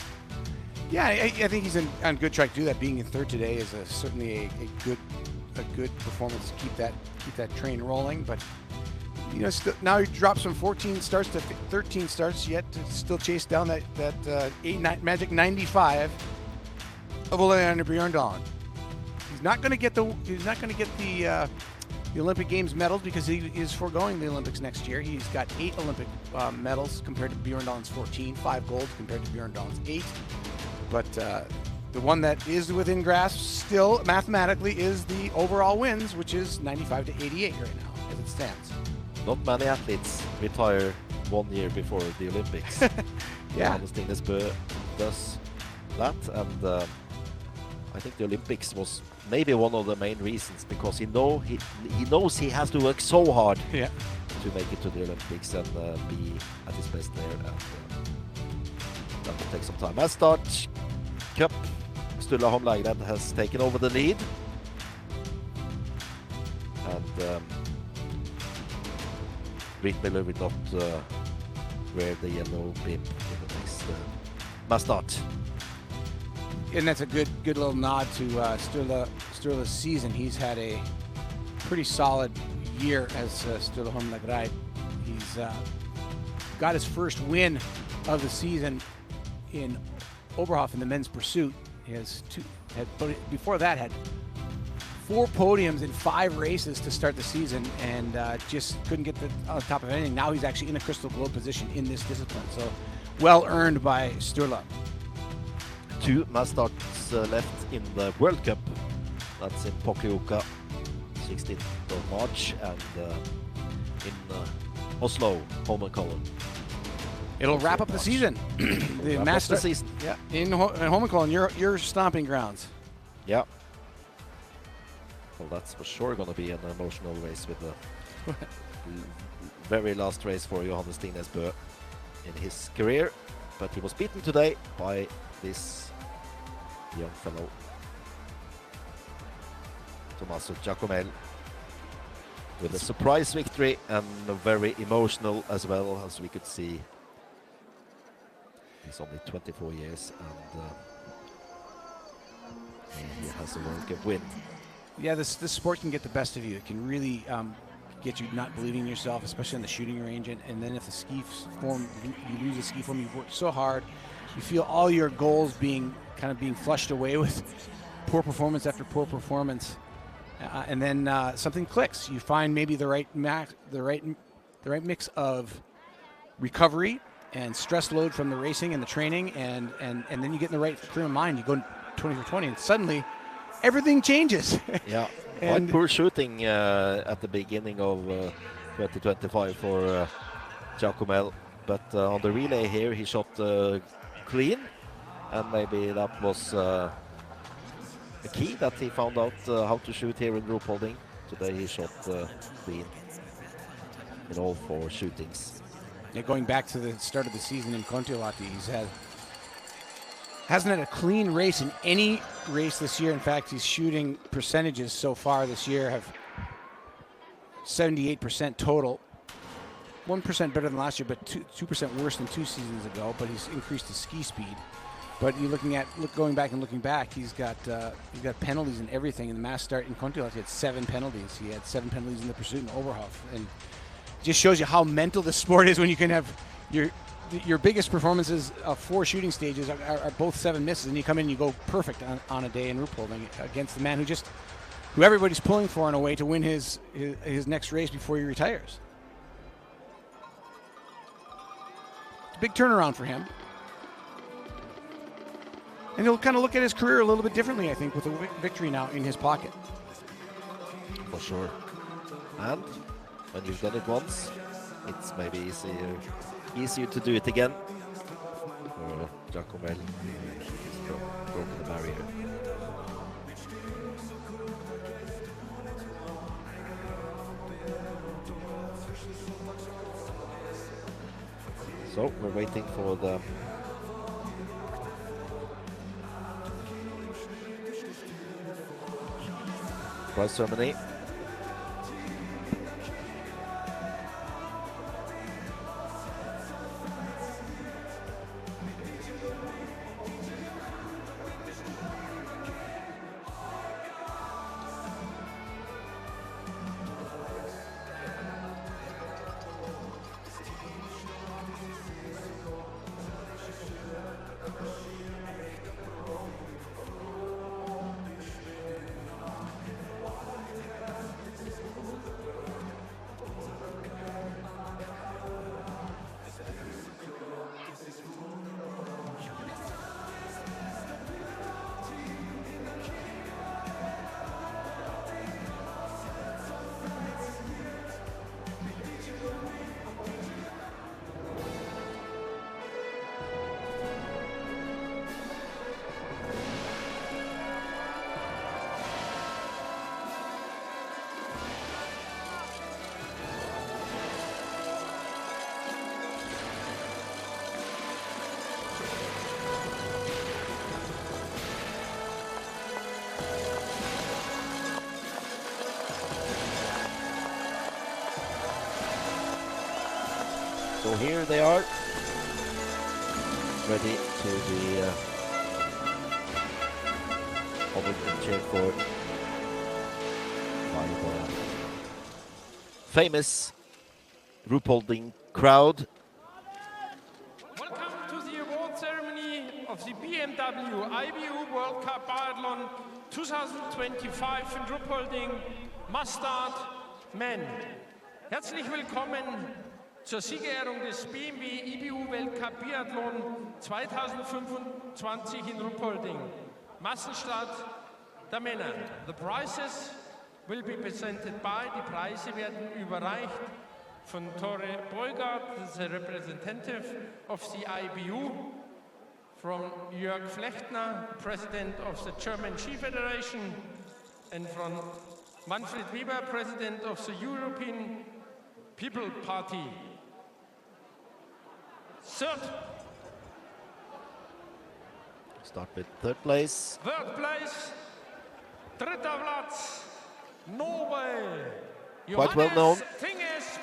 Yeah, I think he's on good track to do that. Being in third today is certainly a good performance to keep that train rolling. But you know, now he drops from 14 starts to 13 starts, yet to still chase down that magic 95 of Ole Bjørndalen. He's not going to get the Olympic Games medals because he is foregoing the Olympics next year. He's got 8 Olympic medals compared to Bjørndalen's 14, 5 golds compared to Bjørndalen's 8. But the one that is within grasp still mathematically is the overall wins, which is 95 to 88 right now as it stands. Not many athletes retire 1 year before the Olympics. Yeah. Thingnes does that, and I think the Olympics was maybe one of the main reasons, because he knows he has to work so hard to make it to the Olympics and be at his best there, and that will take some time. Let's start Cup. Sturla Holm Laegreid has taken over the lead. And Reed Miller will not wear the yellow bib in the next mass start. And that's a good little nod to Sturla's season. He's had a pretty solid year as Sturla Holm Laegreid. He's got his first win of the season in Oberhof in the men's pursuit. He has before that had 4 podiums in 5 races to start the season, and just couldn't get on top of anything. Now he's actually in a crystal globe position in this discipline, so well earned by Sturla. 2 mass starts left in the World Cup. That's in Pokljuka, 16th of March, and in Oslo, Holmenkollen. It'll wrap up the season. The master season. Yeah. In Holmenkollen, your stomping grounds. Yeah. Well, that's for sure going to be an emotional race with the very last race for Johannes Thingnes in his career. But he was beaten today by this young fellow, Tommaso Giacomel, with a surprise victory and very emotional as well, as we could see. He's only 24 years and he has a World Cup win. Yeah, this sport can get the best of you. It can really get you not believing in yourself, especially on the shooting range. And then if the ski form, you lose the ski form, you've worked so hard, you feel all your goals being flushed away with poor performance after poor performance, and then something clicks. You find maybe the right mix of recovery and stress load from the racing and the training, and then you get in the right frame of mind. You go 20 for 20, and suddenly everything changes. Yeah, quite poor shooting at the beginning of 2025 for Giacomel, but on the relay here he shot clean, and maybe that was a key that he found out how to shoot here in Ruhpolding. Today he shot clean in all 4 shootings. Yeah, going back to the start of the season in Kontiolahti, hasn't had a clean race in any race this year. In fact, his shooting percentages so far this year have 78% total. 1% better than last year, but 2% worse than 2 seasons ago. But he's increased his ski speed. But you're going back and looking back, he's got penalties and everything. In the mass start in Kontiolahti, he had 7 penalties. He had 7 penalties in the pursuit in Oberhof, and just shows you how mental the sport is when you can have your biggest performances of 4 shooting stages are both 7 misses, and you come in and you go perfect on a day in Ruhpolding against the man who everybody's pulling for in a way to win his next race before he retires. It's a big turnaround for him. And he'll kind of look at his career a little bit differently, I think, with a victory now in his pocket. For sure. And when you've done it once, it's maybe easier to do it again. For Giacomel, he's broken the barrier. So we're waiting for the prize ceremony. So here they are, ready to be honored and cheered for by the famous Ruhpolding crowd. Welcome to the award ceremony of the BMW IBU World Cup Biathlon 2025 in Ruhpolding must start men. Herzlich willkommen zur Siegerehrung des BMW IBU World Cup Biathlon 2025 in Ruhpolding. Massenstart der Männer. The prizes will be presented by, die Preise werden überreicht von Tore Beugard, the representative of the IBU, from Jörg Flechtner, president of the German Ski Federation, and from Manfred Weber, president of the European People Party. Third. Start with third place. Third place. Dritter Platz. Norway. Quite well known. Thingnes,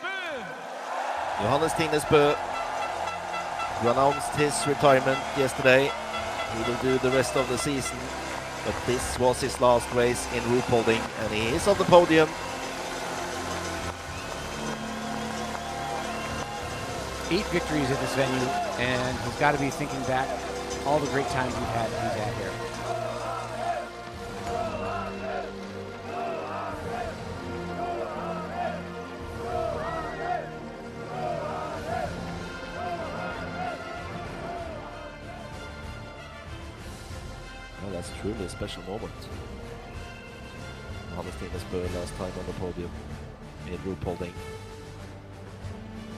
Johannes Thingnes, who announced his retirement yesterday. He will do the rest of the season, but this was his last race in Ruhpolding, and he is on the podium. 8 victories at this venue, and he's got to be thinking back all the great times he's had here. Well, that's truly a special moment. Johannes Thingnes last time on the podium in Ruhpolding.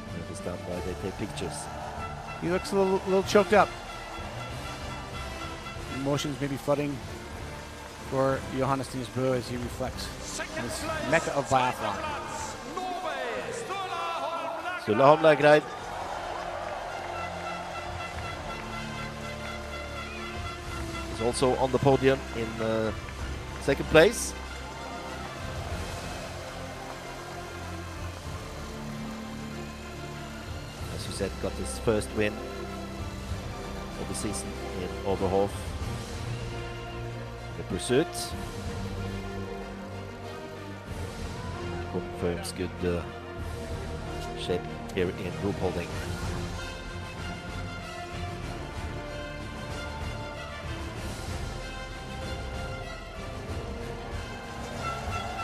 I understand why they take pictures. He looks a little choked up. Emotions maybe flooding for Johannes Thingnes as he reflects on this mecca of biathlon. Sturla, Holm, Laegreid. He's also on the podium in second place. As you said, got his first win of the season in Overhof. The pursuit confirms good shape here in Ruhpolding.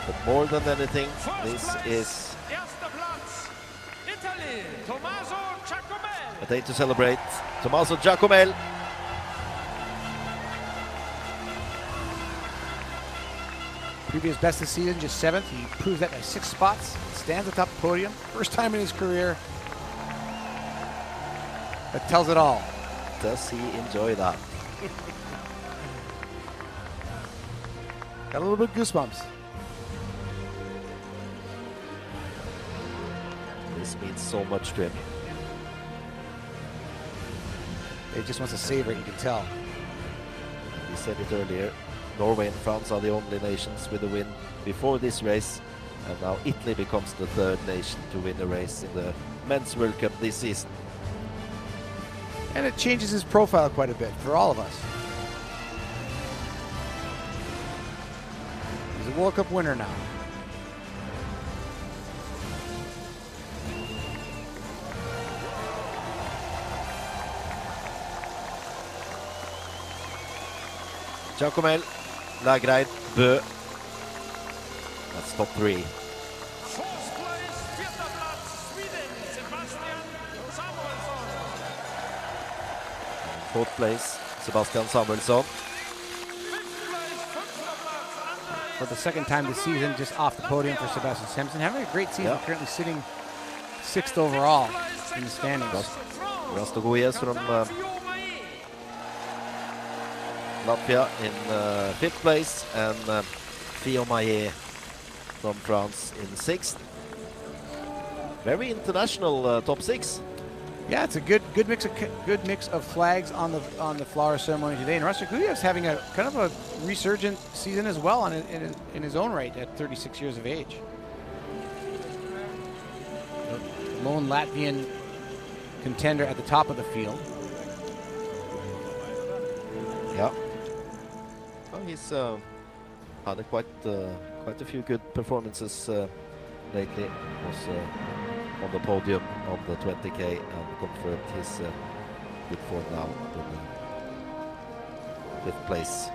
But more than anything, this is Italy, Tommaso Giacomel. a day to celebrate. Tommaso Giacomel. Previous best this season, just 7th. He proves that by 6 spots. Stands atop the podium. First time in his career. That tells it all. Does he enjoy that? Got a little bit of goosebumps. This means so much to him. He just wants to savor it, you can tell. We said it earlier, Norway and France are the only nations with a win before this race, and now Italy becomes the third nation to win a race in the Men's World Cup this season. And it changes his profile quite a bit for all of us. He's a World Cup winner now. Giacomel, Laegreid, Bø. That's top 3. Fourth place, vierter Platz, Sweden, Sebastian Samuelsson. Fourth place, Sebastian Samuelsson. Fifth place, fünfter Platz, For the second time this season, just off the podium for Sebastian Samuelsson. Having a great season, Yeah. currently sitting 6th overall in the standings. Rastogoyes from Latvia in 5th place, and Fiomaye from France in 6th. Very international top 6. Yeah, it's a good mix of flags on the flower ceremony today. And Rastogoyes is having a kind of a resurgent season as well in his own right at 36 years of age. Lone Latvian contender at the top of the field. Yeah. Well, he's had quite a few good performances lately. Was on the podium on the 20K and confirmed his good form now in 5th place.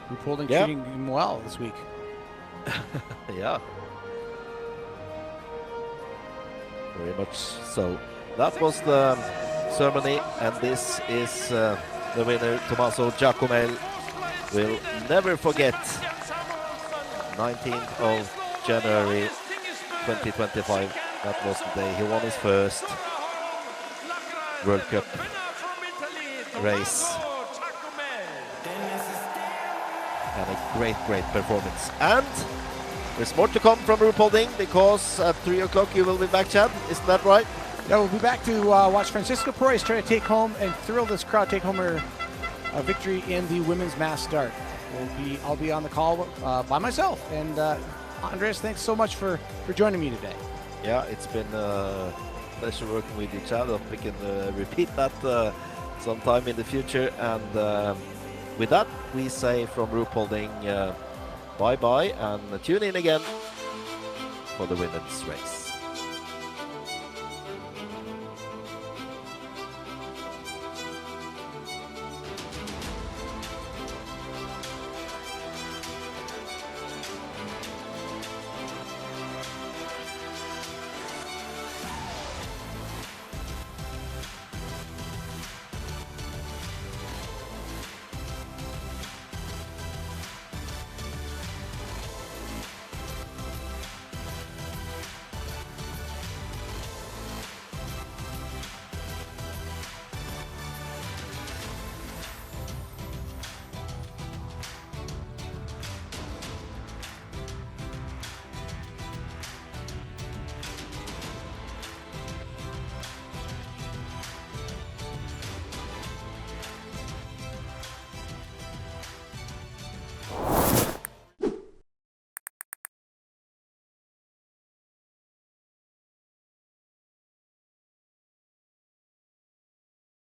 Ruhpolding Yeah. treating him well this week. Yeah. Very much so. That was the ceremony, and this is the winner, Tommaso Giacomel. Will never forget 19th of January 2025. That was the day he won his first World Cup race. And a great performance. And there's more to come from Ruhpolding, because at 3 o'clock you will be back, Chad. Isn't that right? Yeah, we'll be back to watch Francisco Proyas try to take home and thrill this crowd, take home her victory in the women's mass start. I'll be on the call by myself. And Andreas, thanks so much for joining me today. Yeah, it's been a pleasure working with you, Chad. Hope we can repeat that sometime in the future. And with that, we say from Ruhpolding, bye-bye, and tune in again for the women's race.